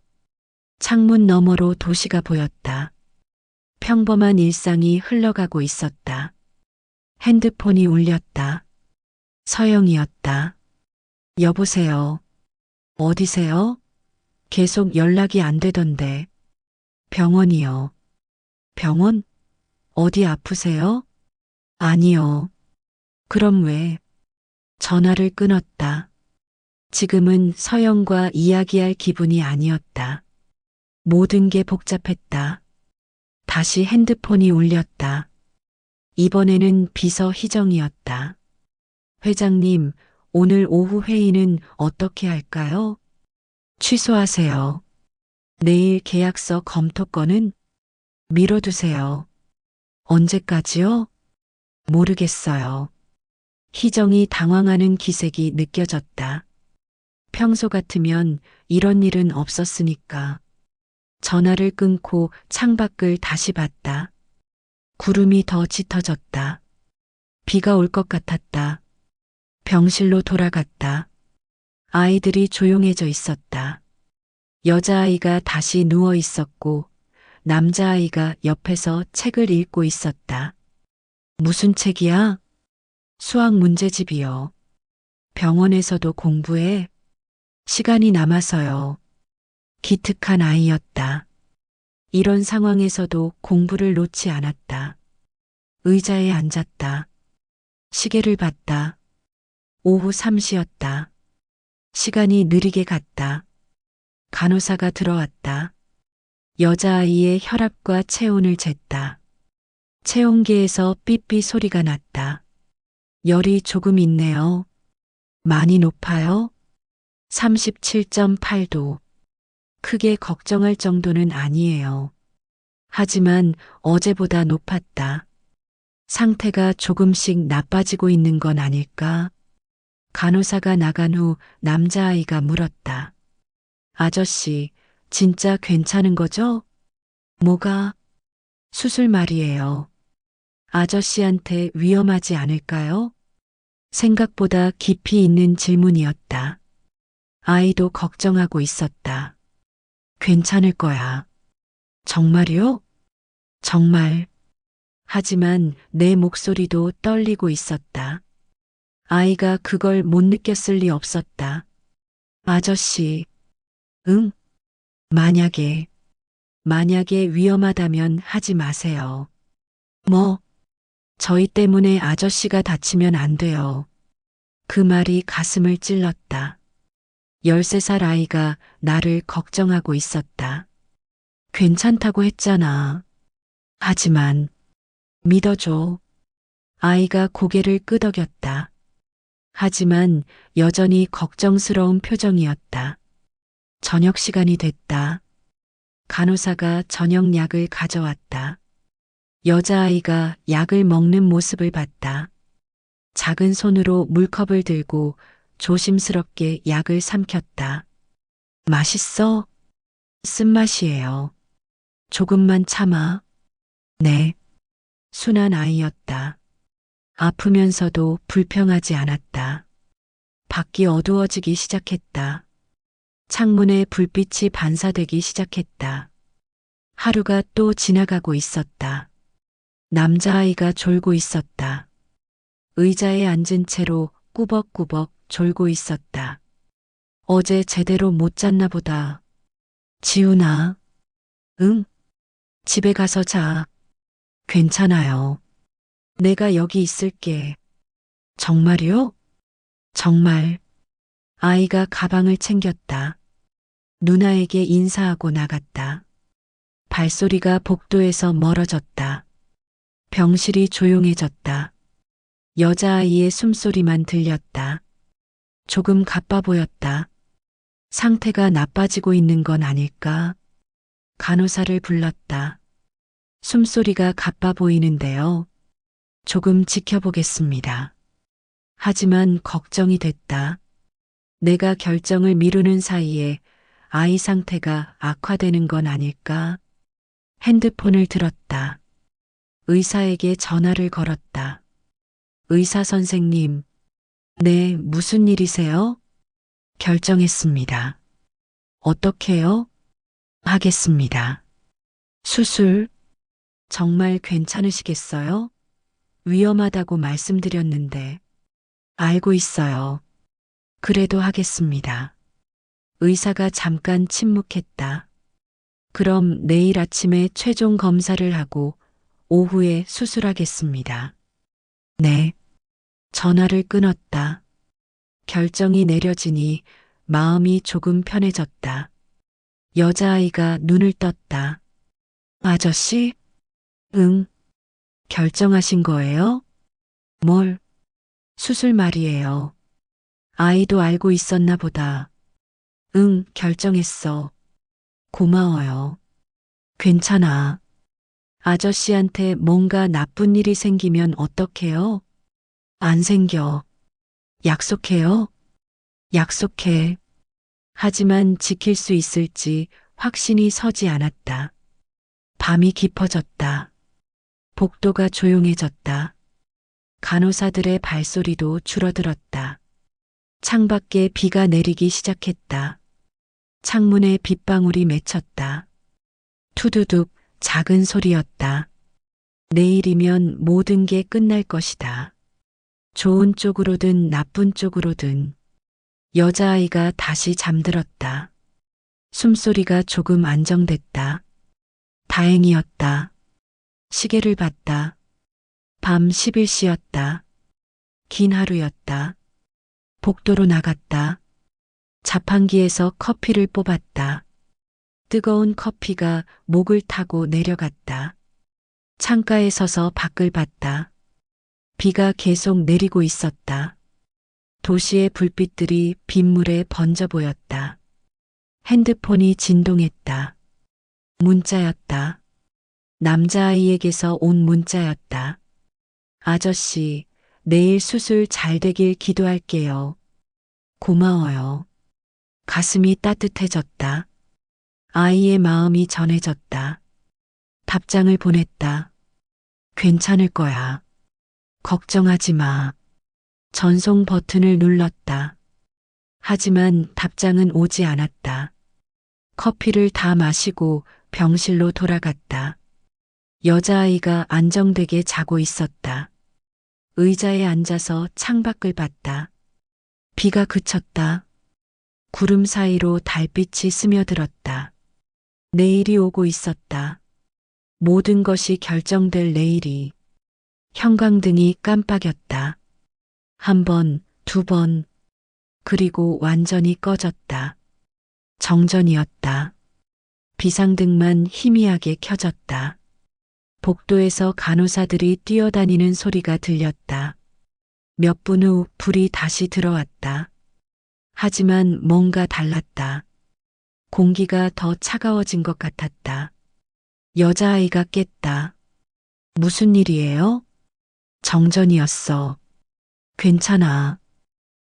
창문 너머로 도시가 보였다. 평범한 일상이 흘러가고 있었다. 핸드폰이 울렸다. 서영이었다. 여보세요. 어디세요? 계속 연락이 안 되던데. 병원이요. 병원? 어디 아프세요? 아니요. 그럼 왜? 전화를 끊었다. 지금은 서영과 이야기할 기분이 아니었다. 모든 게 복잡했다. 다시 핸드폰이 울렸다. 이번에는 비서 희정이었다. 회장님, 오늘 오후 회의는 어떻게 할까요? 취소하세요. 내일 계약서 검토 건은 미뤄두세요. 언제까지요? 모르겠어요. 희정이 당황하는 기색이 느껴졌다. 평소 같으면 이런 일은 없었으니까. 전화를 끊고 창밖을 다시 봤다. 구름이 더 짙어졌다. 비가 올 것 같았다. 병실로 돌아갔다. 아이들이 조용해져 있었다. 여자아이가 다시 누워 있었고 남자아이가 옆에서 책을 읽고 있었다. 무슨 책이야? 수학 문제집이요. 병원에서도 공부해? 시간이 남아서요. 기특한 아이였다. 이런 상황에서도 공부를 놓지 않았다. 의자에 앉았다. 시계를 봤다. 오후 3시였다. 시간이 느리게 갔다. 간호사가 들어왔다. 여자아이의 혈압과 체온을 쟀다. 체온계에서 삐삐 소리가 났다. 열이 조금 있네요. 많이 높아요? 37.8도. 크게 걱정할 정도는 아니에요. 하지만 어제보다 높았다. 상태가 조금씩 나빠지고 있는 건 아닐까? 간호사가 나간 후 남자아이가 물었다. 아저씨, 진짜 괜찮은 거죠? 뭐가? 수술 말이에요. 아저씨한테 위험하지 않을까요? 생각보다 깊이 있는 질문이었다. 아이도 걱정하고 있었다. 괜찮을 거야. 정말요? 정말. 하지만 내 목소리도 떨리고 있었다. 아이가 그걸 못 느꼈을 리 없었다. 아저씨, 응? 만약에 위험하다면 하지 마세요. 뭐? 저희 때문에 아저씨가 다치면 안 돼요. 그 말이 가슴을 찔렀다. 13살 아이가 나를 걱정하고 있었다. 괜찮다고 했잖아. 하지만 믿어줘. 아이가 고개를 끄덕였다. 하지만 여전히 걱정스러운 표정이었다. 저녁 시간이 됐다. 간호사가 저녁 약을 가져왔다. 여자아이가 약을 먹는 모습을 봤다. 작은 손으로 물컵을 들고 조심스럽게 약을 삼켰다. 맛있어? 쓴맛이에요. 조금만 참아. 네. 순한 아이였다. 아프면서도 불평하지 않았다. 밖이 어두워지기 시작했다. 창문에 불빛이 반사되기 시작했다. 하루가 또 지나가고 있었다. 남자아이가 졸고 있었다. 의자에 앉은 채로 꾸벅꾸벅 졸고 있었다. 어제 제대로 못 잤나 보다. 지훈아. 응? 집에 가서 자. 괜찮아요. 내가 여기 있을게. 정말요? 정말. 아이가 가방을 챙겼다. 누나에게 인사하고 나갔다. 발소리가 복도에서 멀어졌다. 병실이 조용해졌다. 여자아이의 숨소리만 들렸다. 조금 가빠 보였다. 상태가 나빠지고 있는 건 아닐까? 간호사를 불렀다. 숨소리가 가빠 보이는데요. 조금 지켜보겠습니다. 하지만 걱정이 됐다. 내가 결정을 미루는 사이에 아이 상태가 악화되는 건 아닐까? 핸드폰을 들었다. 의사에게 전화를 걸었다. 의사 선생님, 네, 무슨 일이세요? 결정했습니다. 어떻게요? 하겠습니다. 수술, 정말 괜찮으시겠어요? 위험하다고 말씀드렸는데. 알고 있어요. 그래도 하겠습니다. 의사가 잠깐 침묵했다. 그럼 내일 아침에 최종 검사를 하고 오후에 수술하겠습니다. 네. 전화를 끊었다. 결정이 내려지니 마음이 조금 편해졌다. 여자아이가 눈을 떴다. 아저씨? 응. 결정하신 거예요? 뭘? 수술 말이에요. 아이도 알고 있었나 보다. 응, 결정했어. 고마워요. 괜찮아. 아저씨한테 뭔가 나쁜 일이 생기면 어떡해요? 안 생겨. 약속해요? 약속해. 하지만 지킬 수 있을지 확신이 서지 않았다. 밤이 깊어졌다. 복도가 조용해졌다. 간호사들의 발소리도 줄어들었다. 창밖에 비가 내리기 시작했다. 창문에 빗방울이 맺혔다. 투두둑 작은 소리였다. 내일이면 모든 게 끝날 것이다. 좋은 쪽으로든 나쁜 쪽으로든. 여자아이가 다시 잠들었다. 숨소리가 조금 안정됐다. 다행이었다. 시계를 봤다. 밤 11시였다. 긴 하루였다. 복도로 나갔다. 자판기에서 커피를 뽑았다. 뜨거운 커피가 목을 타고 내려갔다. 창가에 서서 밖을 봤다. 비가 계속 내리고 있었다. 도시의 불빛들이 빗물에 번져 보였다. 핸드폰이 진동했다. 문자였다. 남자아이에게서 온 문자였다. 아저씨, 내일 수술 잘 되길 기도할게요. 고마워요. 가슴이 따뜻해졌다. 아이의 마음이 전해졌다. 답장을 보냈다. 괜찮을 거야. 걱정하지 마. 전송 버튼을 눌렀다. 하지만 답장은 오지 않았다. 커피를 다 마시고 병실로 돌아갔다. 여자아이가 안정되게 자고 있었다. 의자에 앉아서 창밖을 봤다. 비가 그쳤다. 구름 사이로 달빛이 스며들었다. 내일이 오고 있었다. 모든 것이 결정될 내일이. 형광등이 깜빡였다. 한 번, 두 번, 그리고 완전히 꺼졌다. 정전이었다. 비상등만 희미하게 켜졌다. 복도에서 간호사들이 뛰어다니는 소리가 들렸다. 몇 분 후 불이 다시 들어왔다. 하지만 뭔가 달랐다. 공기가 더 차가워진 것 같았다. 여자아이가 깼다. 무슨 일이에요? 정전이었어. 괜찮아.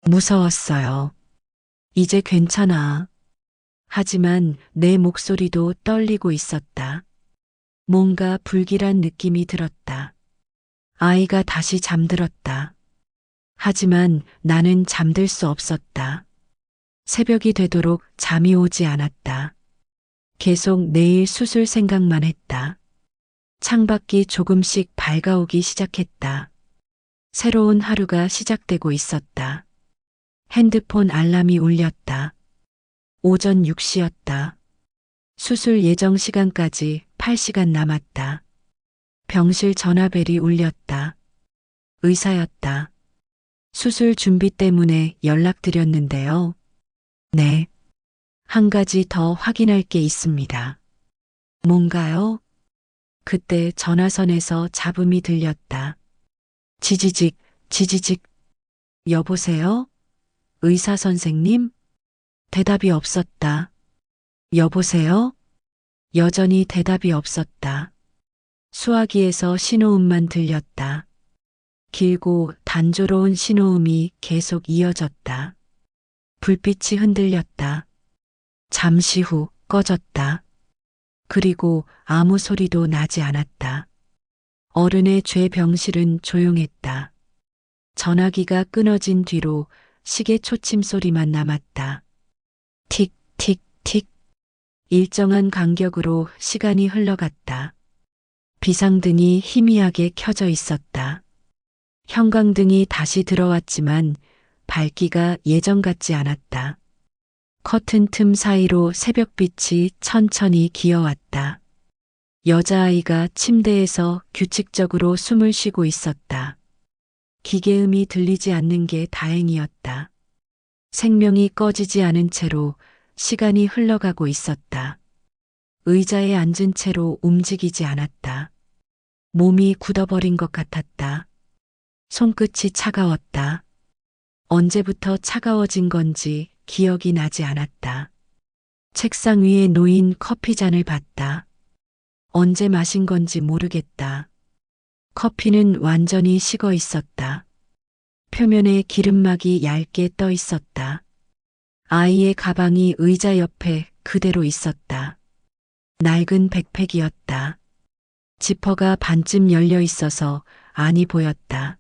무서웠어요. 이제 괜찮아. 하지만 내 목소리도 떨리고 있었다. 뭔가 불길한 느낌이 들었다. 아이가 다시 잠들었다. 하지만 나는 잠들 수 없었다. 새벽이 되도록 잠이 오지 않았다. 계속 내일 수술 생각만 했다. 창밖이 조금씩 밝아오기 시작했다. 새로운 하루가 시작되고 있었다. 핸드폰 알람이 울렸다. 오전 6시였다. 수술 예정 시간까지 8시간 남았다. 병실 전화벨이 울렸다. 의사였다. 수술 준비 때문에 연락드렸는데요. 네. 한 가지 더 확인할 게 있습니다. 뭔가요? 그때 전화선에서 잡음이 들렸다. 지지직, 지지직. 여보세요? 의사 선생님? 대답이 없었다. 여보세요? 여전히 대답이 없었다. 수화기에서 신호음만 들렸다. 길고 단조로운 신호음이 계속 이어졌다. 불빛이 흔들렸다. 잠시 후 꺼졌다. 그리고 아무 소리도 나지 않았다. 어른의 죄병실은 조용했다. 전화기가 끊어진 뒤로 시계 초침 소리만 남았다. 틱, 틱, 틱. 일정한 간격으로 시간이 흘러갔다. 비상등이 희미하게 켜져 있었다. 형광등이 다시 들어왔지만 밝기가 예전 같지 않았다. 커튼 틈 사이로 새벽빛이 천천히 기어왔다. 여자아이가 침대에서 규칙적으로 숨을 쉬고 있었다. 기계음이 들리지 않는 게 다행이었다. 생명이 꺼지지 않은 채로 시간이 흘러가고 있었다. 의자에 앉은 채로 움직이지 않았다. 몸이 굳어버린 것 같았다. 손끝이 차가웠다. 언제부터 차가워진 건지 기억이 나지 않았다. 책상 위에 놓인 커피잔을 봤다. 언제 마신 건지 모르겠다. 커피는 완전히 식어 있었다. 표면에 기름막이 얇게 떠 있었다. 아이의 가방이 의자 옆에 그대로 있었다. 낡은 백팩이었다. 지퍼가 반쯤 열려 있어서 안이 보였다.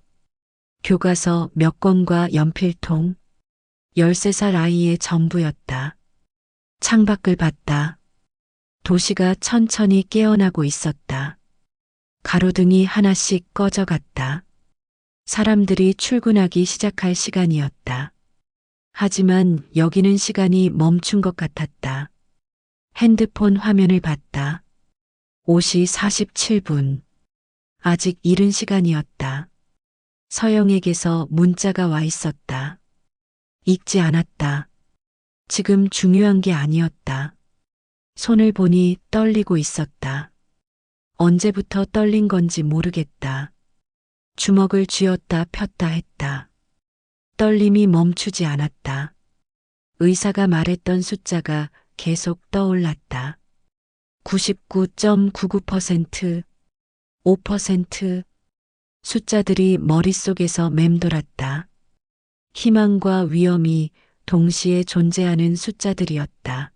교과서 몇 권과 연필통. 13살 아이의 전부였다. 창밖을 봤다. 도시가 천천히 깨어나고 있었다. 가로등이 하나씩 꺼져갔다. 사람들이 출근하기 시작할 시간이었다. 하지만 여기는 시간이 멈춘 것 같았다. 핸드폰 화면을 봤다. 5시 47분. 아직 이른 시간이었다. 서영에게서 문자가 와 있었다. 읽지 않았다. 지금 중요한 게 아니었다. 손을 보니 떨리고 있었다. 언제부터 떨린 건지 모르겠다. 주먹을 쥐었다 폈다 했다. 떨림이 멈추지 않았다. 의사가 말했던 숫자가 계속 떠올랐다. 99.99%, 5%. 숫자들이 머릿속에서 맴돌았다. 희망과 위험이 동시에 존재하는 숫자들이었다.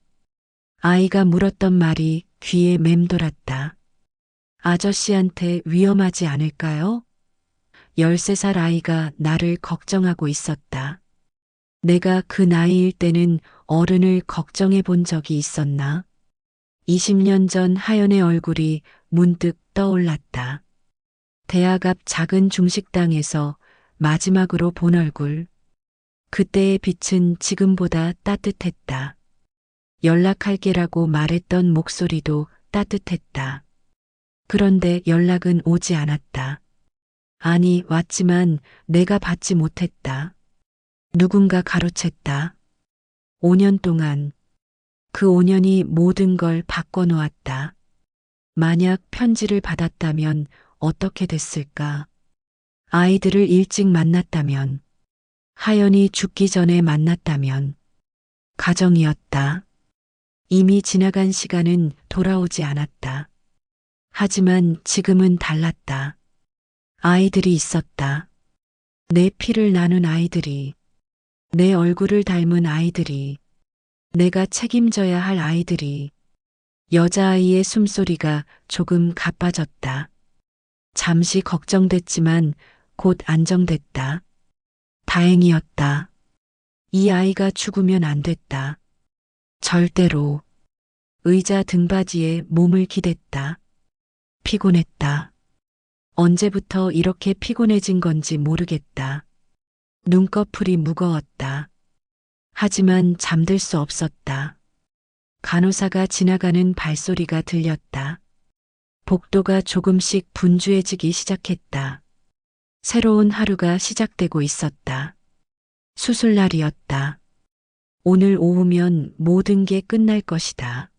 아이가 물었던 말이 귀에 맴돌았다. 아저씨한테 위험하지 않을까요? 13살 아이가 나를 걱정하고 있었다. 내가 그 나이일 때는 어른을 걱정해 본 적이 있었나? 20년 전 하연의 얼굴이 문득 떠올랐다. 대학 앞 작은 중식당에서 마지막으로 본 얼굴. 그때의 빛은 지금보다 따뜻했다. 연락할게라고 말했던 목소리도 따뜻했다. 그런데 연락은 오지 않았다. 아니, 왔지만 내가 받지 못했다. 누군가 가로챘다. 5년 동안. 그 5년이 모든 걸 바꿔놓았다. 만약 편지를 받았다면 어떻게 됐을까? 아이들을 일찍 만났다면, 하연이 죽기 전에 만났다면, 가정이었다. 이미 지나간 시간은 돌아오지 않았다. 하지만 지금은 달랐다. 아이들이 있었다. 내 피를 나눈 아이들이, 내 얼굴을 닮은 아이들이, 내가 책임져야 할 아이들이. 여자아이의 숨소리가 조금 가빠졌다. 잠시 걱정됐지만 곧 안정됐다. 다행이었다. 이 아이가 죽으면 안 됐다. 절대로. 의자 등받이에 몸을 기댔다. 피곤했다. 언제부터 이렇게 피곤해진 건지 모르겠다. 눈꺼풀이 무거웠다. 하지만 잠들 수 없었다. 간호사가 지나가는 발소리가 들렸다. 복도가 조금씩 분주해지기 시작했다. 새로운 하루가 시작되고 있었다. 수술날이었다. 오늘 오후면 모든 게 끝날 것이다.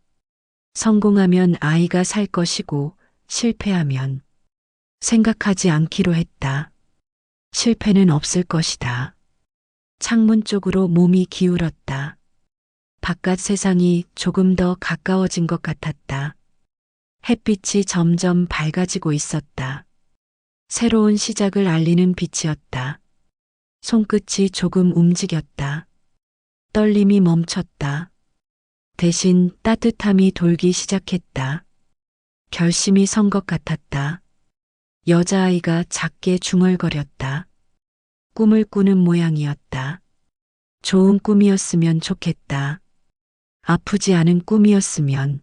성공하면 아이가 살 것이고 실패하면 생각하지 않기로 했다. 실패는 없을 것이다. 창문 쪽으로 몸이 기울었다. 바깥 세상이 조금 더 가까워진 것 같았다. 햇빛이 점점 밝아지고 있었다. 새로운 시작을 알리는 빛이었다. 손끝이 조금 움직였다. 떨림이 멈췄다. 대신 따뜻함이 돌기 시작했다. 결심이 선 것 같았다. 여자아이가 작게 중얼거렸다. 꿈을 꾸는 모양이었다. 좋은 꿈이었으면 좋겠다. 아프지 않은 꿈이었으면.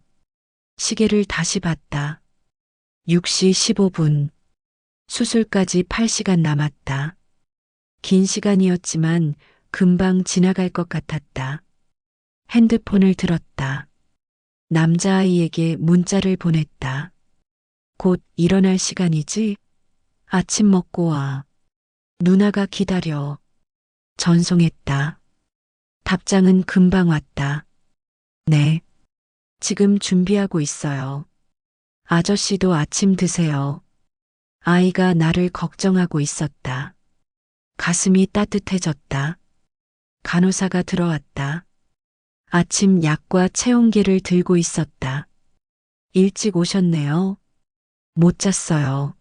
시계를 다시 봤다. 6시 15분. 수술까지 8시간 남았다. 긴 시간이었지만 금방 지나갈 것 같았다. 핸드폰을 들었다. 남자아이에게 문자를 보냈다. 곧 일어날 시간이지? 아침 먹고 와. 누나가 기다려. 전송했다. 답장은 금방 왔다. 네. 지금 준비하고 있어요. 아저씨도 아침 드세요. 아이가 나를 걱정하고 있었다. 가슴이 따뜻해졌다. 간호사가 들어왔다. 아침 약과 체온계를 들고 있었다. 일찍 오셨네요. 못 잤어요.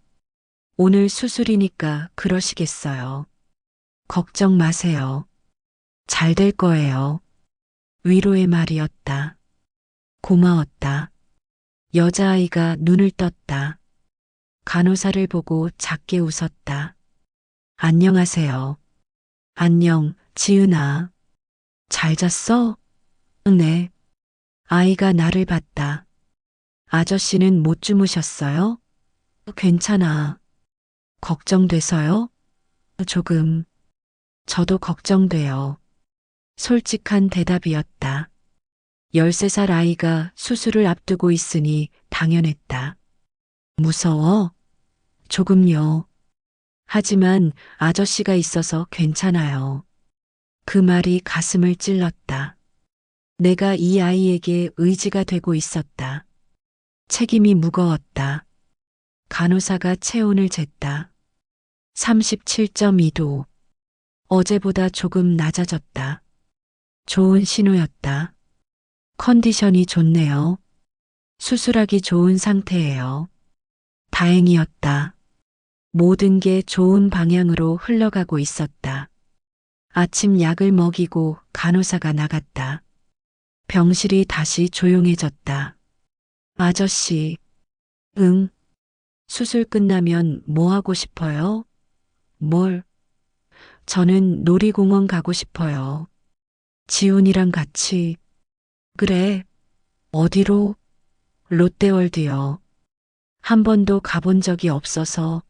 오늘 수술이니까 그러시겠어요. 걱정 마세요. 잘 될 거예요. 위로의 말이었다. 고마웠다. 여자아이가 눈을 떴다. 간호사를 보고 작게 웃었다. 안녕하세요. 안녕, 지은아. 잘 잤어? 네. 아이가 나를 봤다. 아저씨는 못 주무셨어요? 괜찮아. 걱정돼서요? 조금. 저도 걱정돼요. 솔직한 대답이었다. 13살 아이가 수술을 앞두고 있으니 당연했다. 무서워? 조금요. 하지만 아저씨가 있어서 괜찮아요. 그 말이 가슴을 찔렀다. 내가 이 아이에게 의지가 되고 있었다. 책임이 무거웠다. 간호사가 체온을 쟀다. 37.2도. 어제보다 조금 낮아졌다. 좋은 신호였다. 컨디션이 좋네요. 수술하기 좋은 상태예요. 다행이었다. 모든 게 좋은 방향으로 흘러가고 있었다. 아침 약을 먹이고 간호사가 나갔다. 병실이 다시 조용해졌다. 아저씨, 응. 수술 끝나면 뭐 하고 싶어요? 뭘? 저는 놀이공원 가고 싶어요. 지훈이랑 같이. 그래. 어디로? 롯데월드요. 한 번도 가본 적이 없어서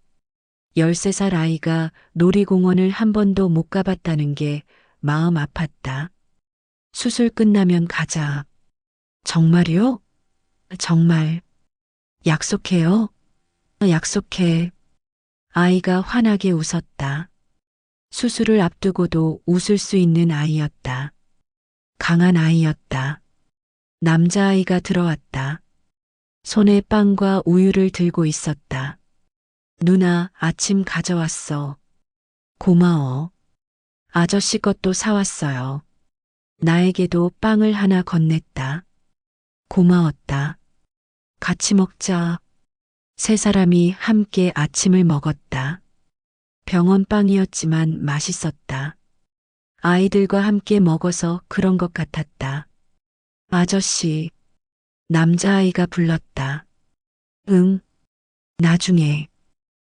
13살 아이가 놀이공원을 한 번도 못 가봤다는 게 마음 아팠다. 수술 끝나면 가자. 정말요? 정말. 약속해요? 약속해. 아이가 환하게 웃었다. 수술을 앞두고도 웃을 수 있는 아이였다. 강한 아이였다. 남자아이가 들어왔다. 손에 빵과 우유를 들고 있었다. 누나, 아침 가져왔어. 고마워. 아저씨 것도 사왔어요. 나에게도 빵을 하나 건넸다. 고마웠다. 같이 먹자. 세 사람이 함께 아침을 먹었다. 병원 빵이었지만 맛있었다. 아이들과 함께 먹어서 그런 것 같았다. 아저씨, 남자아이가 불렀다. 응, 나중에.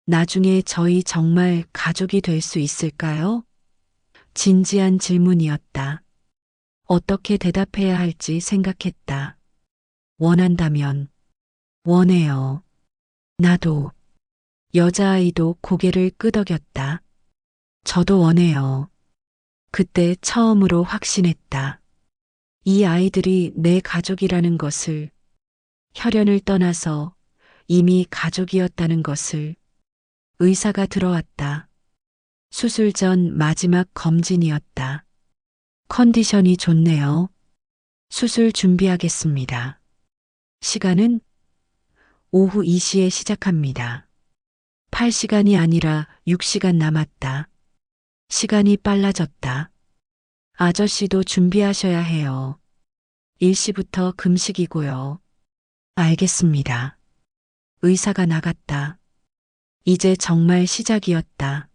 나중에 저희 정말 가족이 될 수 있을까요? 진지한 질문이었다. 어떻게 대답해야 할지 생각했다. 원한다면. 원해요. 나도. 여자아이도 고개를 끄덕였다. 저도 원해요. 그때 처음으로 확신했다. 이 아이들이 내 가족이라는 것을, 혈연을 떠나서 이미 가족이었다는 것을. 의사가 들어왔다. 수술 전 마지막 검진이었다. 컨디션이 좋네요. 수술 준비하겠습니다. 시간은 오후 2시에 시작합니다. 8시간이 아니라 6시간 남았다. 시간이 빨라졌다. 아저씨도 준비하셔야 해요. 일시부터 금식이고요. 알겠습니다. 의사가 나갔다. 이제 정말 시작이었다.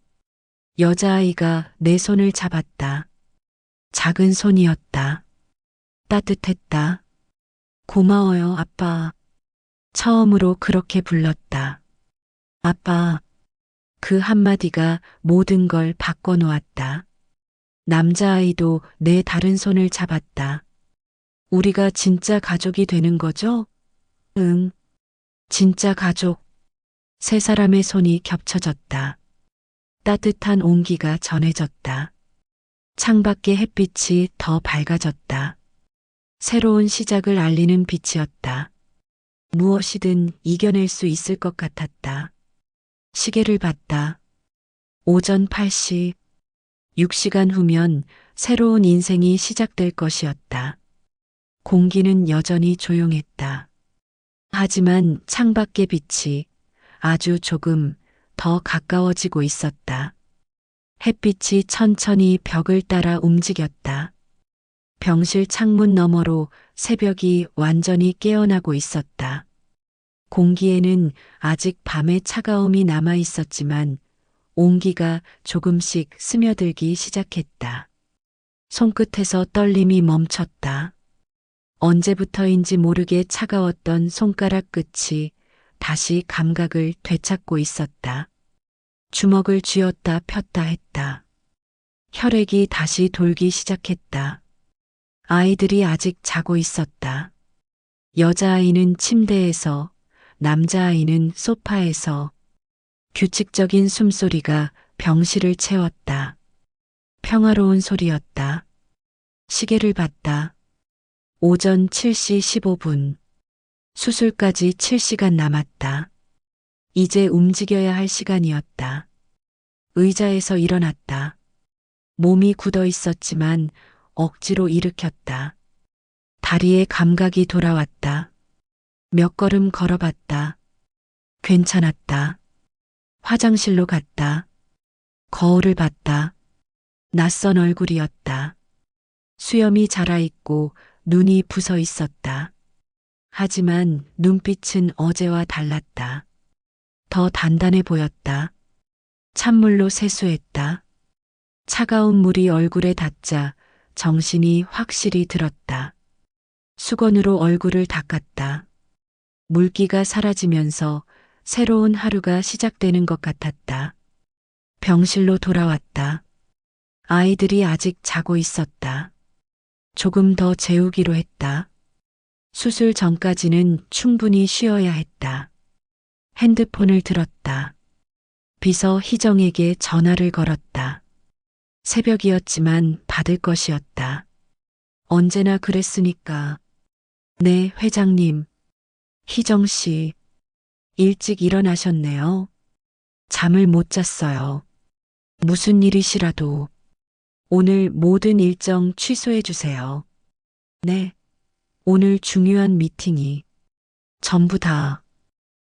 여자아이가 내 손을 잡았다. 작은 손이었다. 따뜻했다. 고마워요, 아빠. 처음으로 그렇게 불렀다. 아빠. 그 한마디가 모든 걸 바꿔놓았다. 남자아이도 내 다른 손을 잡았다. 우리가 진짜 가족이 되는 거죠? 응. 진짜 가족. 세 사람의 손이 겹쳐졌다. 따뜻한 온기가 전해졌다. 창밖의 햇빛이 더 밝아졌다. 새로운 시작을 알리는 빛이었다. 무엇이든 이겨낼 수 있을 것 같았다. 시계를 봤다. 오전 8시. 6시간 후면 새로운 인생이 시작될 것이었다. 공기는 여전히 조용했다. 하지만 창밖의 빛이 아주 조금 더 가까워지고 있었다. 햇빛이 천천히 벽을 따라 움직였다. 병실 창문 너머로 새벽이 완전히 깨어나고 있었다. 공기에는 아직 밤의 차가움이 남아 있었지만 온기가 조금씩 스며들기 시작했다. 손끝에서 떨림이 멈췄다. 언제부터인지 모르게 차가웠던 손가락 끝이 다시 감각을 되찾고 있었다. 주먹을 쥐었다 폈다 했다. 혈액이 다시 돌기 시작했다. 아이들이 아직 자고 있었다. 여자아이는 침대에서, 남자아이는 소파에서. 규칙적인 숨소리가 병실을 채웠다. 평화로운 소리였다. 시계를 봤다. 오전 7시 15분. 수술까지 7시간 남았다. 이제 움직여야 할 시간이었다. 의자에서 일어났다. 몸이 굳어 있었지만 억지로 일으켰다. 다리에 감각이 돌아왔다. 몇 걸음 걸어봤다. 괜찮았다. 화장실로 갔다. 거울을 봤다. 낯선 얼굴이었다. 수염이 자라있고 눈이 부서 있었다. 하지만 눈빛은 어제와 달랐다. 더 단단해 보였다. 찬물로 세수했다. 차가운 물이 얼굴에 닿자 정신이 확실히 들었다. 수건으로 얼굴을 닦았다. 물기가 사라지면서 새로운 하루가 시작되는 것 같았다. 병실로 돌아왔다. 아이들이 아직 자고 있었다. 조금 더 재우기로 했다. 수술 전까지는 충분히 쉬어야 했다. 핸드폰을 들었다. 비서 희정에게 전화를 걸었다. 새벽이었지만 받을 것이었다. 언제나 그랬으니까. 네, 회장님. 희정 씨. 일찍 일어나셨네요. 잠을 못 잤어요. 무슨 일이시라도 오늘 모든 일정 취소해 주세요. 네. 오늘 중요한 미팅이. 전부 다.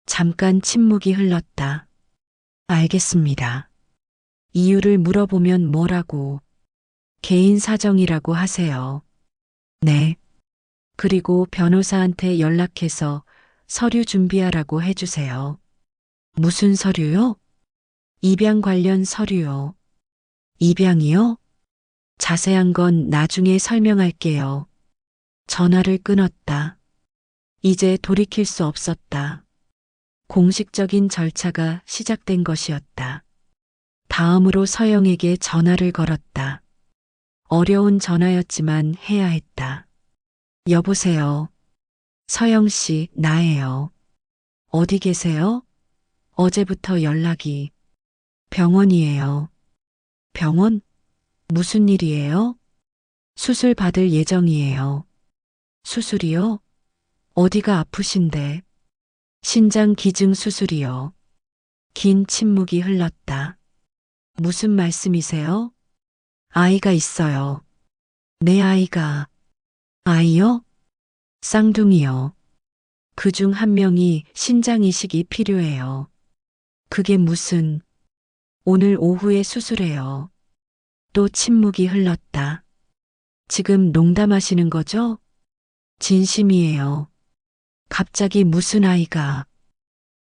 잠깐 침묵이 흘렀다. 알겠습니다. 이유를 물어보면 뭐라고? 개인 사정이라고 하세요. 네. 그리고 변호사한테 연락해서 서류 준비하라고 해주세요. 무슨 서류요? 입양 관련 서류요. 입양이요? 자세한 건 나중에 설명할게요. 전화를 끊었다. 이제 돌이킬 수 없었다. 공식적인 절차가 시작된 것이었다. 다음으로 서영에게 전화를 걸었다. 어려운 전화였지만 해야 했다. 여보세요. 서영 씨, 나예요. 어디 계세요? 어제부터 연락이. 병원이에요. 병원? 무슨 일이에요? 수술 받을 예정이에요. 수술이요? 어디가 아프신데? 신장 기증 수술이요. 긴 침묵이 흘렀다. 무슨 말씀이세요? 아이가 있어요. 내 아이가. 아이요? 쌍둥이요. 그중 한 명이 신장 이식이 필요해요. 그게 무슨. 오늘 오후에 수술해요. 또 침묵이 흘렀다. 지금 농담하시는 거죠? 진심이에요. 갑자기 무슨 아이가.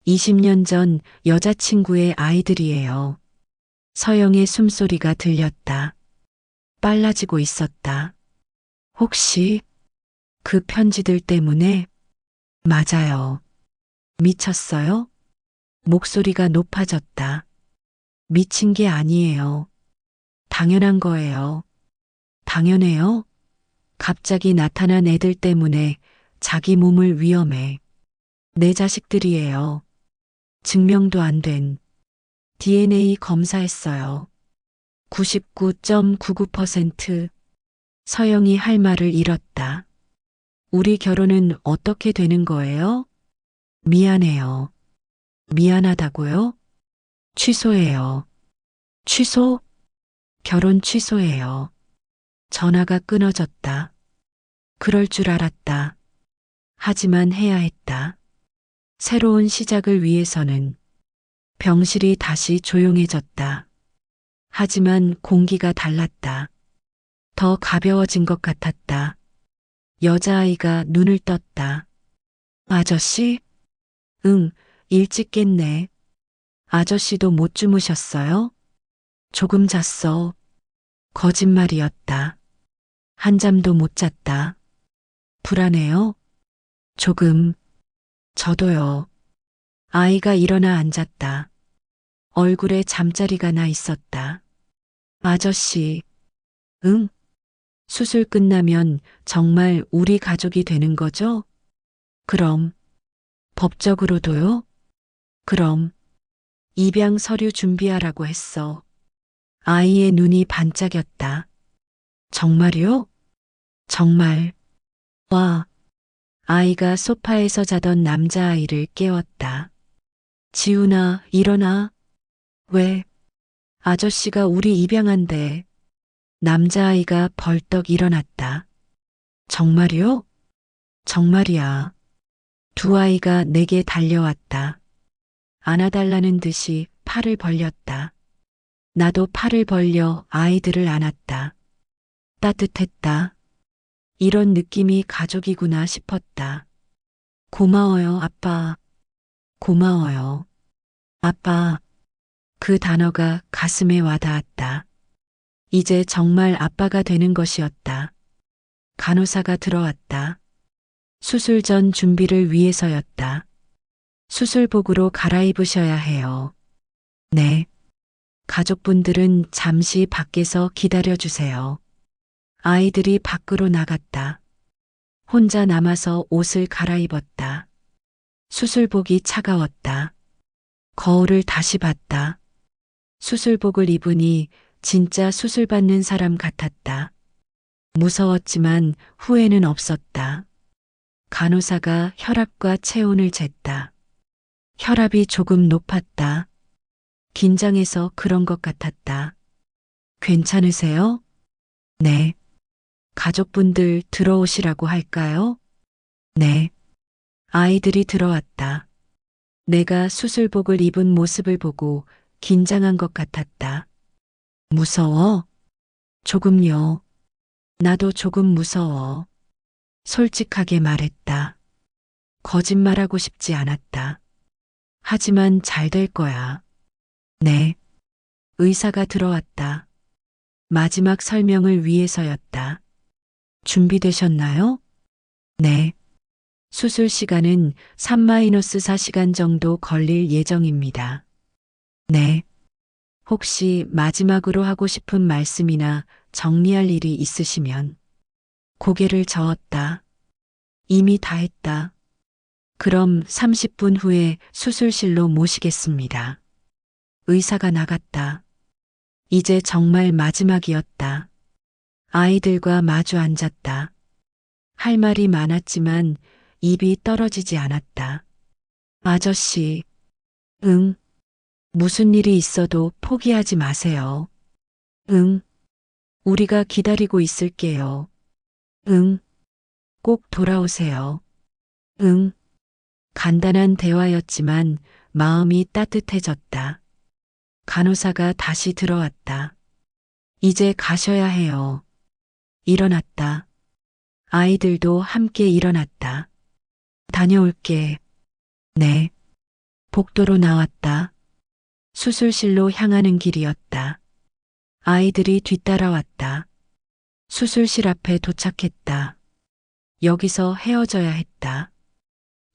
20년 전 여자친구의 아이들이에요. 서영의 숨소리가 들렸다. 빨라지고 있었다. 혹시 그 편지들 때문에? 맞아요. 미쳤어요? 목소리가 높아졌다. 미친 게 아니에요. 당연한 거예요. 당연해요? 갑자기 나타난 애들 때문에 자기 몸을 위험해. 내 자식들이에요. 증명도 안 된. DNA 검사했어요. 99.99%. 서영이 할 말을 잃었다. 우리 결혼은 어떻게 되는 거예요? 미안해요. 미안하다고요? 취소해요. 취소? 결혼 취소해요. 전화가 끊어졌다. 그럴 줄 알았다. 하지만 해야 했다. 새로운 시작을 위해서는. 병실이 다시 조용해졌다. 하지만 공기가 달랐다. 더 가벼워진 것 같았다. 여자아이가 눈을 떴다. 아저씨? 응, 일찍 깼네. 아저씨도 못 주무셨어요? 조금 잤어. 거짓말이었다. 한잠도 못 잤다. 불안해요? 조금. 저도요. 아이가 일어나 앉았다. 얼굴에 잠자리가 나 있었다. 아저씨, 응? 수술 끝나면 정말 우리 가족이 되는 거죠? 그럼. 법적으로도요? 그럼. 입양 서류 준비하라고 했어. 아이의 눈이 반짝였다. 정말요? 정말. 와. 아이가 소파에서 자던 남자아이를 깨웠다. 지훈아, 일어나. 왜? 아저씨가 우리 입양한대. 남자아이가 벌떡 일어났다. 정말요? 정말이야. 두 아이가 내게 달려왔다. 안아달라는 듯이 팔을 벌렸다. 나도 팔을 벌려 아이들을 안았다. 따뜻했다. 이런 느낌이 가족이구나 싶었다. 고마워요, 아빠. 고마워요. 아빠. 그 단어가 가슴에 와닿았다. 이제 정말 아빠가 되는 것이었다. 간호사가 들어왔다. 수술 전 준비를 위해서였다. 수술복으로 갈아입으셔야 해요. 네. 가족분들은 잠시 밖에서 기다려주세요. 아이들이 밖으로 나갔다. 혼자 남아서 옷을 갈아입었다. 수술복이 차가웠다. 거울을 다시 봤다. 수술복을 입으니 진짜 수술받는 사람 같았다. 무서웠지만 후회는 없었다. 간호사가 혈압과 체온을 쟀다. 혈압이 조금 높았다. 긴장해서 그런 것 같았다. 괜찮으세요? 네. 가족분들 들어오시라고 할까요? 네. 아이들이 들어왔다. 내가 수술복을 입은 모습을 보고 긴장한 것 같았다. 무서워? 조금요. 나도 조금 무서워. 솔직하게 말했다. 거짓말하고 싶지 않았다. 하지만 잘 될 거야. 네. 의사가 들어왔다. 마지막 설명을 위해서였다. 준비되셨나요? 네. 수술 시간은 3-4시간 정도 걸릴 예정입니다. 네. 혹시 마지막으로 하고 싶은 말씀이나 정리할 일이 있으시면. 고개를 저었다. 이미 다 했다. 그럼 30분 후에 수술실로 모시겠습니다. 의사가 나갔다. 이제 정말 마지막이었다. 아이들과 마주 앉았다. 할 말이 많았지만 입이 떨어지지 않았다. 아저씨, 응. 무슨 일이 있어도 포기하지 마세요. 응. 우리가 기다리고 있을게요. 응. 꼭 돌아오세요. 응. 간단한 대화였지만 마음이 따뜻해졌다. 간호사가 다시 들어왔다. 이제 가셔야 해요. 일어났다. 아이들도 함께 일어났다. 다녀올게. 네. 복도로 나왔다. 수술실로 향하는 길이었다. 아이들이 뒤따라왔다. 수술실 앞에 도착했다. 여기서 헤어져야 했다.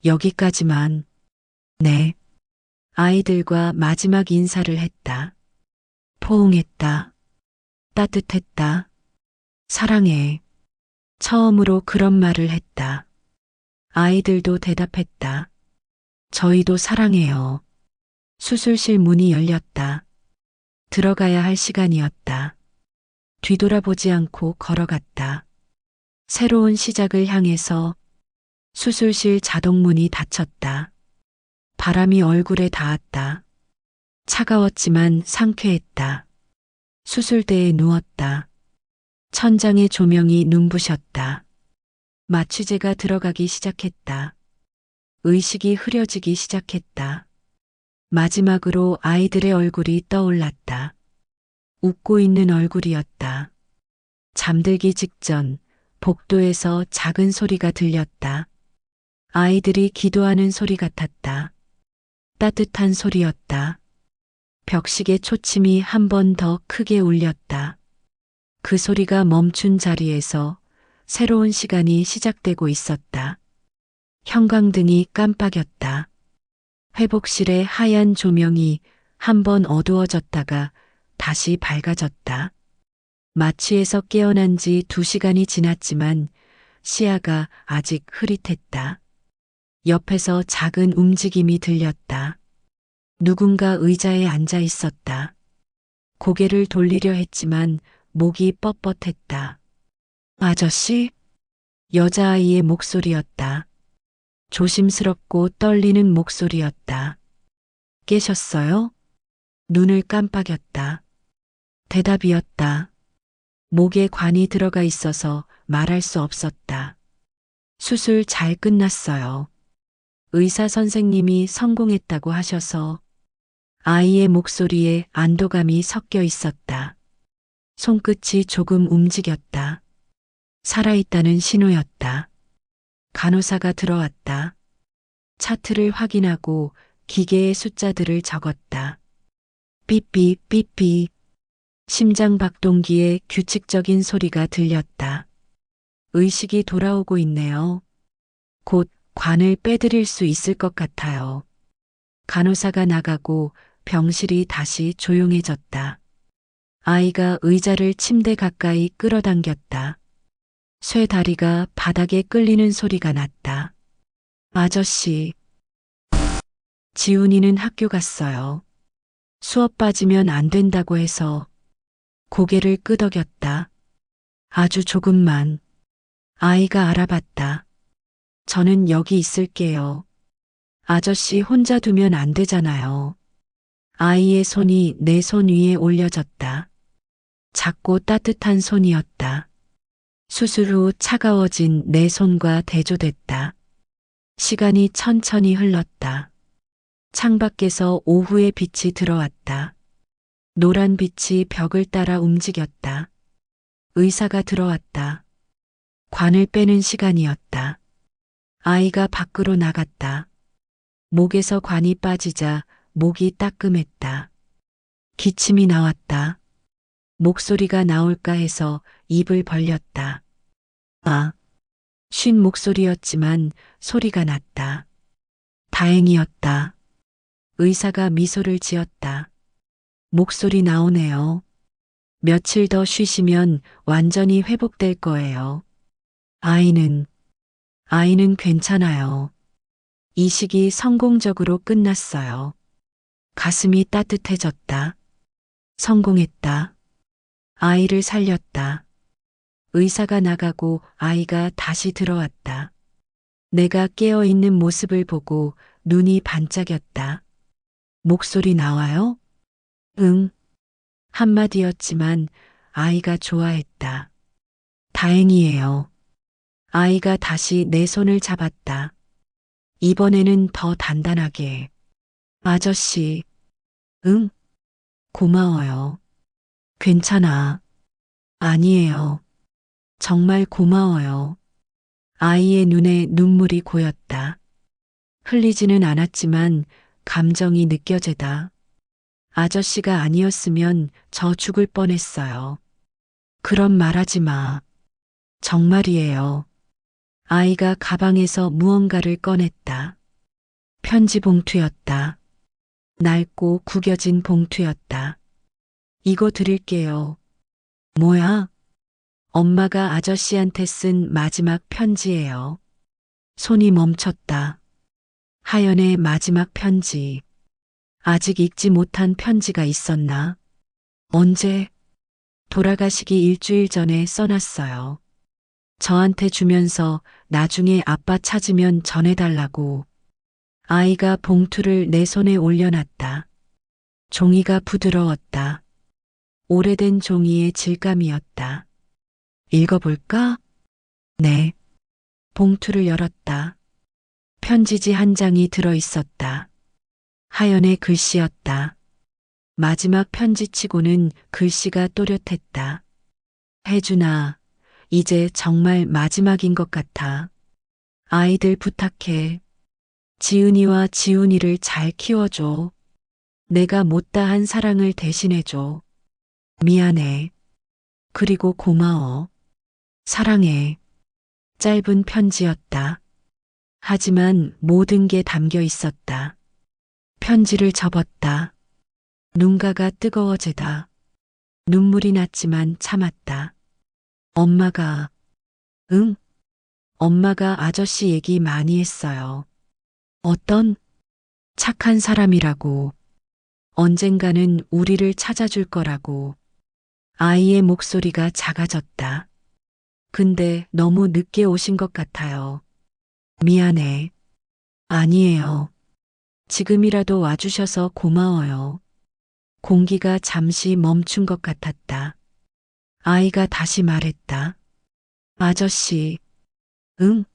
여기까지만. 네. 아이들과 마지막 인사를 했다. 포옹했다. 따뜻했다. 사랑해. 처음으로 그런 말을 했다. 아이들도 대답했다. 저희도 사랑해요. 수술실 문이 열렸다. 들어가야 할 시간이었다. 뒤돌아보지 않고 걸어갔다. 새로운 시작을 향해서 수술실 자동문이 닫혔다. 바람이 얼굴에 닿았다. 차가웠지만 상쾌했다. 수술대에 누웠다. 천장의 조명이 눈부셨다. 마취제가 들어가기 시작했다. 의식이 흐려지기 시작했다. 마지막으로 아이들의 얼굴이 떠올랐다. 웃고 있는 얼굴이었다. 잠들기 직전 복도에서 작은 소리가 들렸다. 아이들이 기도하는 소리 같았다. 따뜻한 소리였다. 벽식의 초침이 한 번 더 크게 울렸다. 그 소리가 멈춘 자리에서 새로운 시간이 시작되고 있었다. 형광등이 깜빡였다. 회복실의 하얀 조명이 한 번 어두워졌다가 다시 밝아졌다. 마취에서 깨어난 지 2시간이 지났지만 시야가 아직 흐릿했다. 옆에서 작은 움직임이 들렸다. 누군가 의자에 앉아 있었다. 고개를 돌리려 했지만 목이 뻣뻣했다. 아저씨? 여자아이의 목소리였다. 조심스럽고 떨리는 목소리였다. 깨셨어요? 눈을 깜빡였다. 대답이었다. 목에 관이 들어가 있어서 말할 수 없었다. 수술 잘 끝났어요. 의사 선생님이 성공했다고 하셔서. 아이의 목소리에 안도감이 섞여 있었다. 손끝이 조금 움직였다. 살아있다는 신호였다. 간호사가 들어왔다. 차트를 확인하고 기계의 숫자들을 적었다. 삐삐 삐삐. 심장 박동기에 규칙적인 소리가 들렸다. 의식이 돌아오고 있네요. 곧 관을 빼드릴 수 있을 것 같아요. 간호사가 나가고 병실이 다시 조용해졌다. 아이가 의자를 침대 가까이 끌어당겼다. 쇠 다리가 바닥에 끌리는 소리가 났다. 아저씨. 지훈이는 학교 갔어요. 수업 빠지면 안 된다고 해서. 고개를 끄덕였다. 아주 조금만. 아이가 알아봤다. 저는 여기 있을게요. 아저씨 혼자 두면 안 되잖아요. 아이의 손이 내 손 위에 올려졌다. 작고 따뜻한 손이었다. 수술 후 차가워진 내 손과 대조됐다. 시간이 천천히 흘렀다. 창밖에서 오후의 빛이 들어왔다. 노란 빛이 벽을 따라 움직였다. 의사가 들어왔다. 관을 빼는 시간이었다. 아이가 밖으로 나갔다. 목에서 관이 빠지자 목이 따끔했다. 기침이 나왔다. 목소리가 나올까 해서 입을 벌렸다. 아, 쉰 목소리였지만 소리가 났다. 다행이었다. 의사가 미소를 지었다. 목소리 나오네요. 며칠 더 쉬시면 완전히 회복될 거예요. 아이는 괜찮아요. 이식이 성공적으로 끝났어요. 가슴이 따뜻해졌다. 성공했다. 아이를 살렸다. 의사가 나가고 아이가 다시 들어왔다. 내가 깨어 있는 모습을 보고 눈이 반짝였다. 목소리 나와요? 응. 한마디였지만 아이가 좋아했다. 다행이에요. 아이가 다시 내 손을 잡았다. 이번에는 더 단단하게. 아저씨. 응? 고마워요. 괜찮아. 아니에요. 정말 고마워요. 아이의 눈에 눈물이 고였다. 흘리지는 않았지만 감정이 느껴지다. 아저씨가 아니었으면 저 죽을 뻔했어요. 그런 말하지 마. 정말이에요. 아이가 가방에서 무언가를 꺼냈다. 편지 봉투였다. 낡고 구겨진 봉투였다. 이거 드릴게요. 뭐야? 엄마가 아저씨한테 쓴 마지막 편지예요. 손이 멈췄다. 하연의 마지막 편지. 아직 읽지 못한 편지가 있었나? 언제? 돌아가시기 일주일 전에 써놨어요. 저한테 주면서 나중에 아빠 찾으면 전해달라고. 아이가 봉투를 내 손에 올려놨다. 종이가 부드러웠다. 오래된 종이의 질감이었다. 읽어볼까? 네. 봉투를 열었다. 편지지 한 장이 들어있었다. 하연의 글씨였다. 마지막 편지치고는 글씨가 또렷했다. 혜준아, 이제 정말 마지막인 것 같아. 아이들 부탁해. 지은이와 지훈이를 잘 키워줘. 내가 못다한 사랑을 대신해줘. 미안해. 그리고 고마워. 사랑해. 짧은 편지였다. 하지만 모든 게 담겨 있었다. 편지를 접었다. 눈가가 뜨거워지다. 눈물이 났지만 참았다. 엄마가, 응? 엄마가 아저씨 얘기 많이 했어요. 어떤 착한 사람이라고. 언젠가는 우리를 찾아줄 거라고. 아이의 목소리가 작아졌다. 근데 너무 늦게 오신 것 같아요. 미안해. 아니에요. 지금이라도 와주셔서 고마워요. 공기가 잠시 멈춘 것 같았다. 아이가 다시 말했다. 아저씨, 응?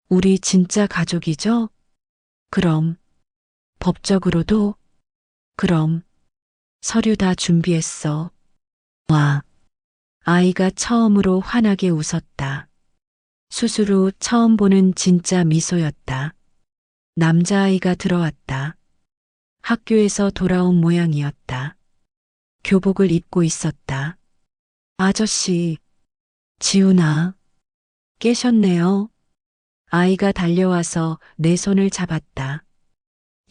우리 진짜 가족이죠? 그럼. 법적으로도? 그럼. 서류 다 준비했어. 와. 아이가 처음으로 환하게 웃었다. 수술 후 처음 보는 진짜 미소였다. 남자아이가 들어왔다. 학교에서 돌아온 모양이었다. 교복을 입고 있었다. 아저씨, 지훈아, 깨셨네요. 아이가 달려와서 내 손을 잡았다.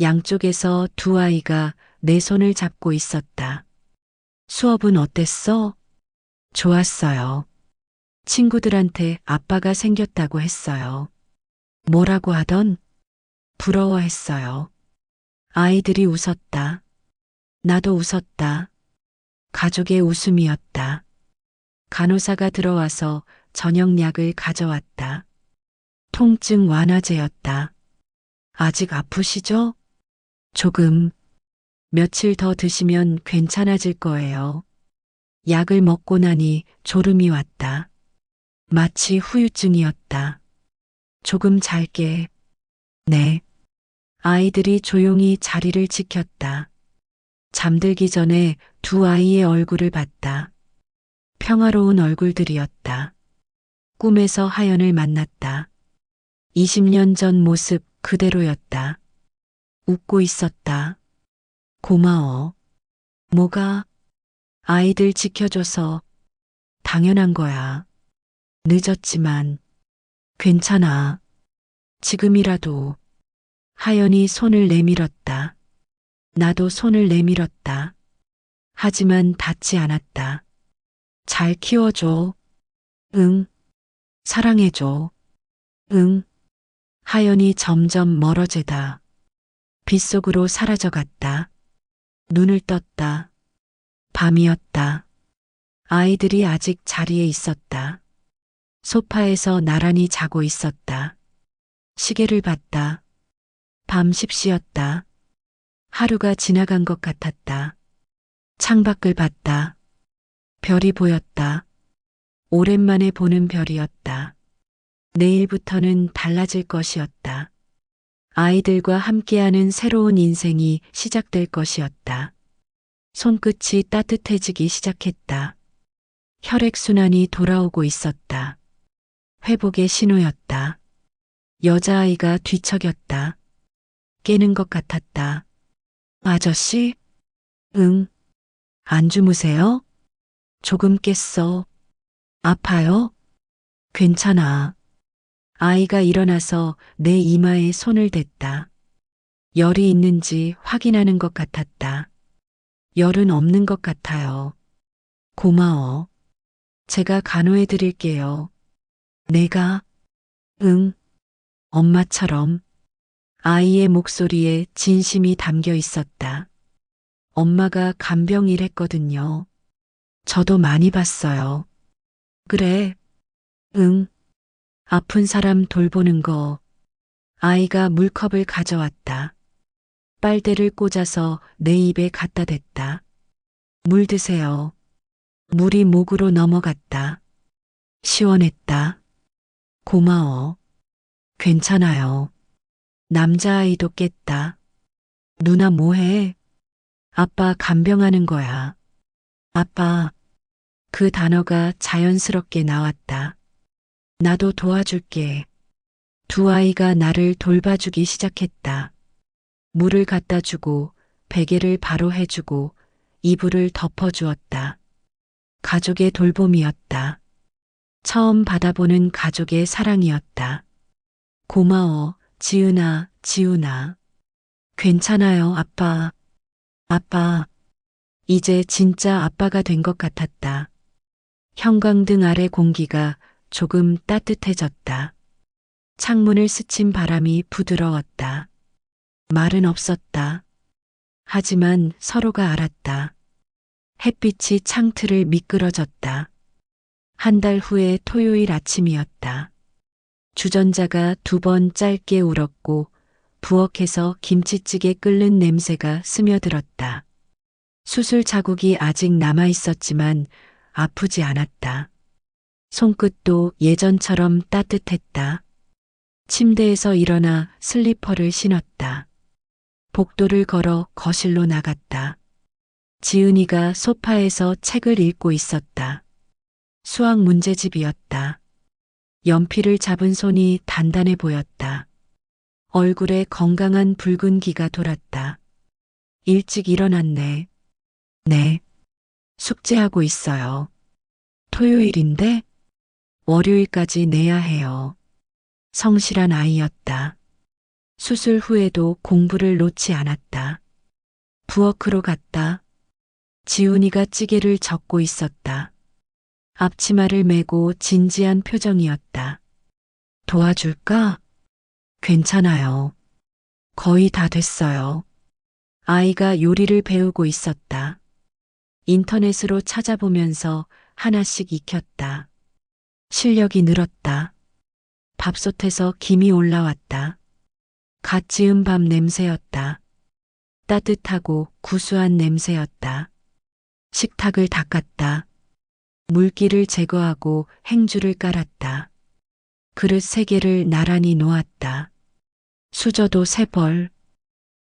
양쪽에서 두 아이가 내 손을 잡고 있었다. 수업은 어땠어? 좋았어요. 친구들한테 아빠가 생겼다고 했어요. 뭐라고 하던? 부러워했어요. 아이들이 웃었다. 나도 웃었다. 가족의 웃음이었다. 간호사가 들어와서 저녁약을 가져왔다. 통증 완화제였다. 아직 아프시죠? 조금. 며칠 더 드시면 괜찮아질 거예요. 약을 먹고 나니 졸음이 왔다. 마치 후유증이었다. 조금 잘게. 네. 아이들이 조용히 자리를 지켰다. 잠들기 전에 두 아이의 얼굴을 봤다. 평화로운 얼굴들이었다. 꿈에서 하연을 만났다. 20년 전 모습 그대로였다. 웃고 있었다. 고마워. 뭐가? 아이들 지켜줘서 당연한 거야. 늦었지만 괜찮아. 지금이라도. 하연이 손을 내밀었다. 나도 손을 내밀었다. 하지만 닿지 않았다. 잘 키워줘. 응. 사랑해줘. 응. 하연이 점점 멀어지다. 빗속으로 사라져갔다. 눈을 떴다. 밤이었다. 아이들이 아직 자리에 있었다. 소파에서 나란히 자고 있었다. 시계를 봤다. 밤 10시였다. 하루가 지나간 것 같았다. 창밖을 봤다. 별이 보였다. 오랜만에 보는 별이었다. 내일부터는 달라질 것이었다. 아이들과 함께하는 새로운 인생이 시작될 것이었다. 손끝이 따뜻해지기 시작했다. 혈액순환이 돌아오고 있었다. 회복의 신호였다. 여자아이가 뒤척였다. 깨는 것 같았다. 아저씨? 응. 안 주무세요? 조금 깼어. 아파요? 괜찮아. 아이가 일어나서 내 이마에 손을 댔다. 열이 있는지 확인하는 것 같았다. 열은 없는 것 같아요. 고마워. 제가 간호해 드릴게요. 내가? 응. 엄마처럼. 아이의 목소리에 진심이 담겨 있었다. 엄마가 간병 일했거든요. 저도 많이 봤어요. 그래. 응. 아픈 사람 돌보는 거. 아이가 물컵을 가져왔다. 빨대를 꽂아서 내 입에 갖다 댔다. 물 드세요. 물이 목으로 넘어갔다. 시원했다. 고마워. 괜찮아요. 남자아이도 깼다. 누나 뭐해? 아빠 간병하는 거야. 아빠. 그 단어가 자연스럽게 나왔다. 나도 도와줄게. 두 아이가 나를 돌봐주기 시작했다. 물을 갖다 주고, 베개를 바로 해주고, 이불을 덮어주었다. 가족의 돌봄이었다. 처음 받아보는 가족의 사랑이었다. 고마워, 지은아, 지훈아. 괜찮아요, 아빠. 아빠. 이제 진짜 아빠가 된 것 같았다. 형광등 아래 공기가 조금 따뜻해졌다. 창문을 스친 바람이 부드러웠다. 말은 없었다. 하지만 서로가 알았다. 햇빛이 창틀을 미끄러졌다. 한 달 후의 토요일 아침이었다. 주전자가 2번 짧게 울었고 부엌에서 김치찌개 끓는 냄새가 스며들었다. 수술 자국이 아직 남아 있었지만 아프지 않았다. 손끝도 예전처럼 따뜻했다. 침대에서 일어나 슬리퍼를 신었다. 복도를 걸어 거실로 나갔다. 지은이가 소파에서 책을 읽고 있었다. 수학 문제집이었다. 연필을 잡은 손이 단단해 보였다. 얼굴에 건강한 붉은기가 돌았다. 일찍 일어났네. 네. 숙제하고 있어요. 토요일인데 월요일까지 내야 해요. 성실한 아이였다. 수술 후에도 공부를 놓지 않았다. 부엌으로 갔다. 지훈이가 찌개를 젓고 있었다. 앞치마를 메고 진지한 표정이었다. 도와줄까? 괜찮아요. 거의 다 됐어요. 아이가 요리를 배우고 있었다. 인터넷으로 찾아보면서 하나씩 익혔다. 실력이 늘었다. 밥솥에서 김이 올라왔다. 갓 지은 밥 냄새였다. 따뜻하고 구수한 냄새였다. 식탁을 닦았다. 물기를 제거하고 행주를 깔았다. 그릇 3개를 나란히 놓았다. 수저도 3벌.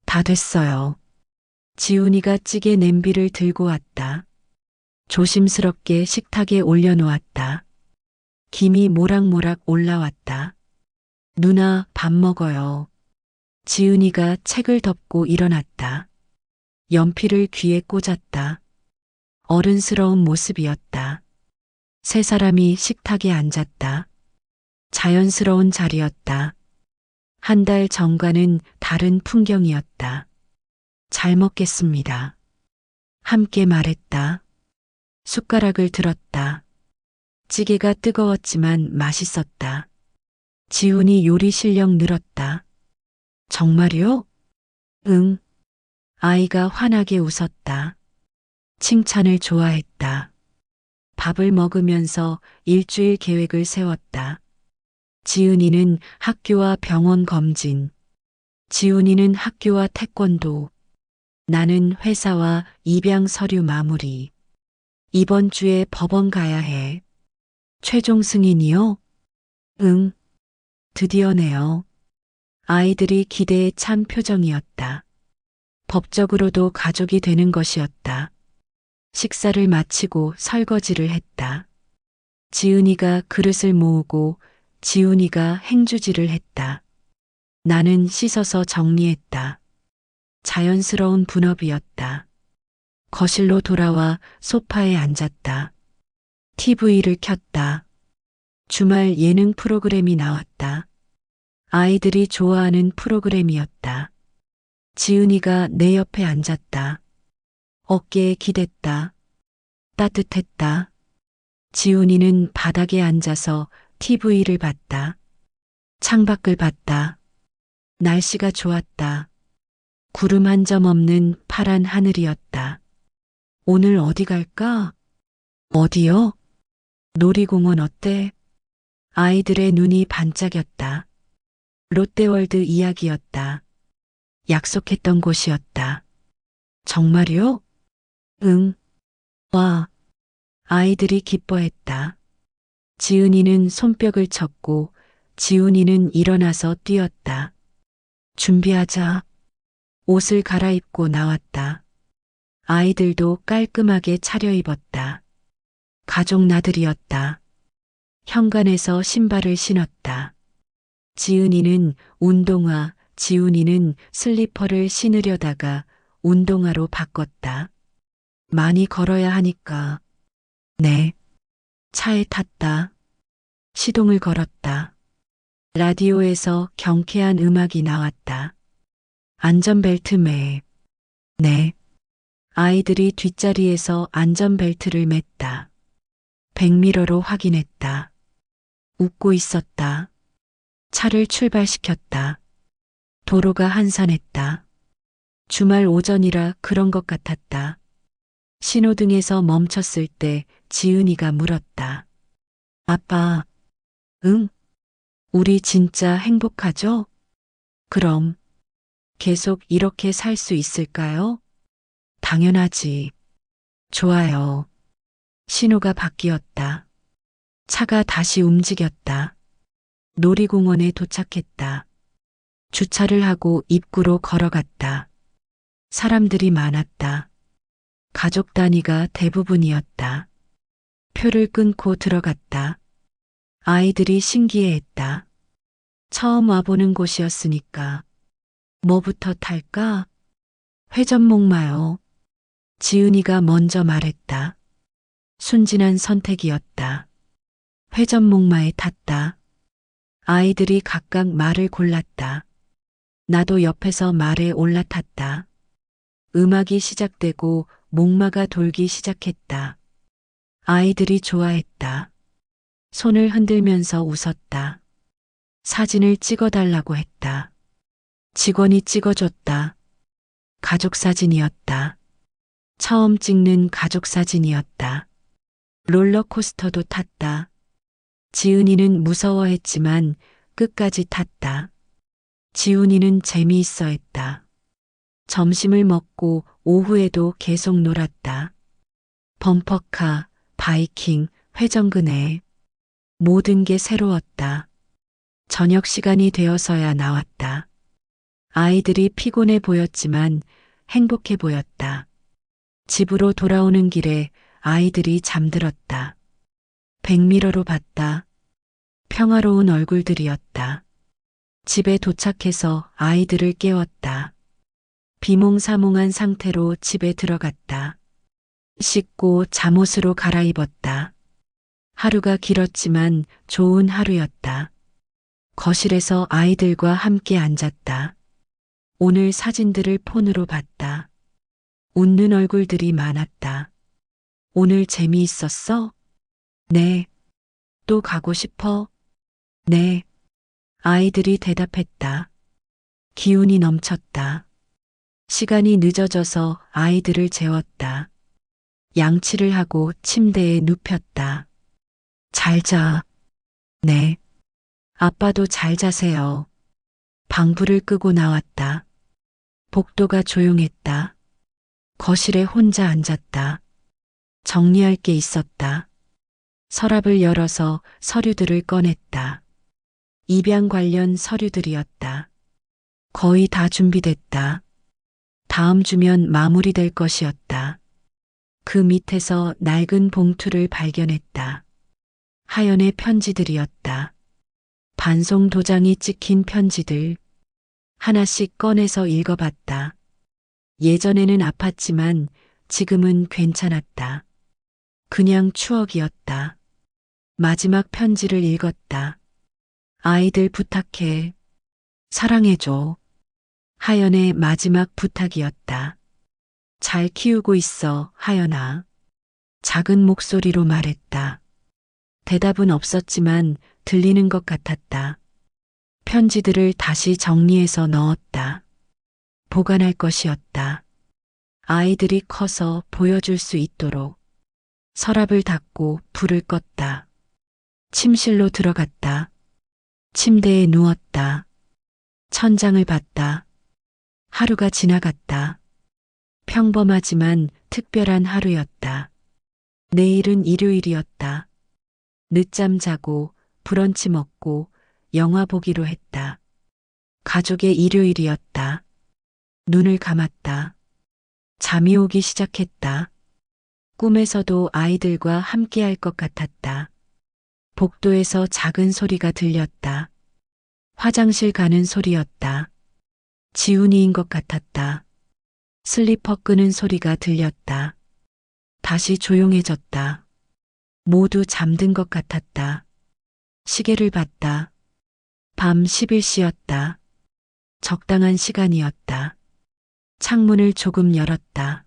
다 됐어요. 지훈이가 찌개 냄비를 들고 왔다. 조심스럽게 식탁에 올려놓았다. 김이 모락모락 올라왔다. 누나 밥 먹어요. 지은이가 책을 덮고 일어났다. 연필을 귀에 꽂았다. 어른스러운 모습이었다. 3사람이 식탁에 앉았다. 자연스러운 자리였다. 한 달 전과는 다른 풍경이었다. 잘 먹겠습니다. 함께 말했다. 숟가락을 들었다. 찌개가 뜨거웠지만 맛있었다. 지훈이 요리 실력 늘었다. 정말요? 응. 아이가 환하게 웃었다. 칭찬을 좋아했다. 밥을 먹으면서 일주일 계획을 세웠다. 지은이는 학교와 병원 검진, 지훈이는 학교와 태권도, 나는 회사와 입양 서류 마무리. 이번 주에 법원 가야 해. 최종 승인이요? 응. 드디어네요. 아이들이 기대에 찬 표정이었다. 법적으로도 가족이 되는 것이었다. 식사를 마치고 설거지를 했다. 지은이가 그릇을 모으고 지훈이가 행주질을 했다. 나는 씻어서 정리했다. 자연스러운 분업이었다. 거실로 돌아와 소파에 앉았다. TV를 켰다. 주말 예능 프로그램이 나왔다. 아이들이 좋아하는 프로그램이었다. 지은이가 내 옆에 앉았다. 어깨에 기댔다. 따뜻했다. 지훈이는 바닥에 앉아서 TV를 봤다. 창밖을 봤다. 날씨가 좋았다. 구름 한 점 없는 파란 하늘이었다. 오늘 어디 갈까? 어디요? 놀이공원 어때? 아이들의 눈이 반짝였다. 롯데월드 이야기였다. 약속했던 곳이었다. 정말요? 응. 와. 아이들이 기뻐했다. 지은이는 손뼉을 쳤고 지훈이는 일어나서 뛰었다. 준비하자. 옷을 갈아입고 나왔다. 아이들도 깔끔하게 차려입었다. 가족 나들이었다. 현관에서 신발을 신었다. 지은이는 운동화, 지훈이는 슬리퍼를 신으려다가 운동화로 바꿨다. 많이 걸어야 하니까. 네. 차에 탔다. 시동을 걸었다. 라디오에서 경쾌한 음악이 나왔다. 안전벨트 매. 네. 아이들이 뒷자리에서 안전벨트를 맸다. 백미러로 확인했다. 웃고 있었다. 차를 출발시켰다. 도로가 한산했다. 주말 오전이라 그런 것 같았다. 신호등에서 멈췄을 때 지은이가 물었다. 아빠, 응? 우리 진짜 행복하죠? 그럼 계속 이렇게 살 수 있을까요? 당연하지. 좋아요. 신호가 바뀌었다. 차가 다시 움직였다. 놀이공원에 도착했다. 주차를 하고 입구로 걸어갔다. 사람들이 많았다. 가족 단위가 대부분이었다. 표를 끊고 들어갔다. 아이들이 신기해했다. 처음 와보는 곳이었으니까. 뭐부터 탈까? 회전목마요. 지은이가 먼저 말했다. 순진한 선택이었다. 회전목마에 탔다. 아이들이 각각 말을 골랐다. 나도 옆에서 말에 올라탔다. 음악이 시작되고 목마가 돌기 시작했다. 아이들이 좋아했다. 손을 흔들면서 웃었다. 사진을 찍어달라고 했다. 직원이 찍어줬다. 가족 사진이었다. 처음 찍는 가족 사진이었다. 롤러코스터도 탔다. 지은이는 무서워했지만 끝까지 탔다. 지훈이는 재미있어 했다. 점심을 먹고 오후에도 계속 놀았다. 범퍼카, 바이킹, 회전근해. 모든 게 새로웠다. 저녁 시간이 되어서야 나왔다. 아이들이 피곤해 보였지만 행복해 보였다. 집으로 돌아오는 길에 아이들이 잠들었다. 백미러로 봤다. 평화로운 얼굴들이었다. 집에 도착해서 아이들을 깨웠다. 비몽사몽한 상태로 집에 들어갔다. 씻고 잠옷으로 갈아입었다. 하루가 길었지만 좋은 하루였다. 거실에서 아이들과 함께 앉았다. 오늘 사진들을 폰으로 봤다. 웃는 얼굴들이 많았다. 오늘 재미있었어? 네. 또 가고 싶어? 네. 아이들이 대답했다. 기운이 넘쳤다. 시간이 늦어져서 아이들을 재웠다. 양치를 하고 침대에 눕혔다. 잘 자. 네. 아빠도 잘 자세요. 방불을 끄고 나왔다. 복도가 조용했다. 거실에 혼자 앉았다. 정리할 게 있었다. 서랍을 열어서 서류들을 꺼냈다. 입양 관련 서류들이었다. 거의 다 준비됐다. 다음 주면 마무리될 것이었다. 그 밑에서 낡은 봉투를 발견했다. 하연의 편지들이었다. 반송 도장이 찍힌 편지들. 하나씩 꺼내서 읽어봤다. 예전에는 아팠지만 지금은 괜찮았다. 그냥 추억이었다. 마지막 편지를 읽었다. 아이들 부탁해. 사랑해줘. 하연의 마지막 부탁이었다. 잘 키우고 있어, 하연아. 작은 목소리로 말했다. 대답은 없었지만 들리는 것 같았다. 편지들을 다시 정리해서 넣었다. 보관할 것이었다. 아이들이 커서 보여줄 수 있도록. 서랍을 닫고 불을 껐다. 침실로 들어갔다. 침대에 누웠다. 천장을 봤다. 하루가 지나갔다. 평범하지만 특별한 하루였다. 내일은 일요일이었다. 늦잠 자고 브런치 먹고 영화 보기로 했다. 가족의 일요일이었다. 눈을 감았다. 잠이 오기 시작했다. 꿈에서도 아이들과 함께할 것 같았다. 복도에서 작은 소리가 들렸다. 화장실 가는 소리였다. 지훈이인 것 같았다. 슬리퍼 끄는 소리가 들렸다. 다시 조용해졌다. 모두 잠든 것 같았다. 시계를 봤다. 밤 11시였다. 적당한 시간이었다. 창문을 조금 열었다.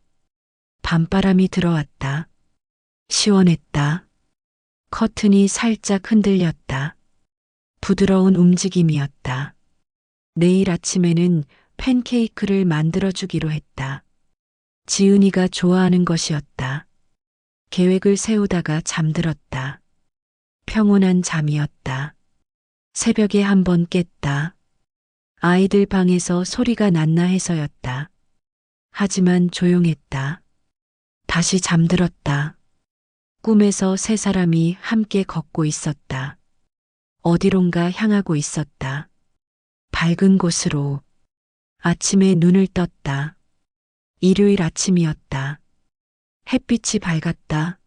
밤바람이 들어왔다. 시원했다. 커튼이 살짝 흔들렸다. 부드러운 움직임이었다. 내일 아침에는 팬케이크를 만들어주기로 했다. 지은이가 좋아하는 것이었다. 계획을 세우다가 잠들었다. 평온한 잠이었다. 새벽에 한 번 깼다. 아이들 방에서 소리가 났나 해서였다. 하지만 조용했다. 다시 잠들었다. 꿈에서 세 사람이 함께 걷고 있었다. 어디론가 향하고 있었다. 밝은 곳으로. 아침에 눈을 떴다. 일요일 아침이었다. 햇빛이 밝았다.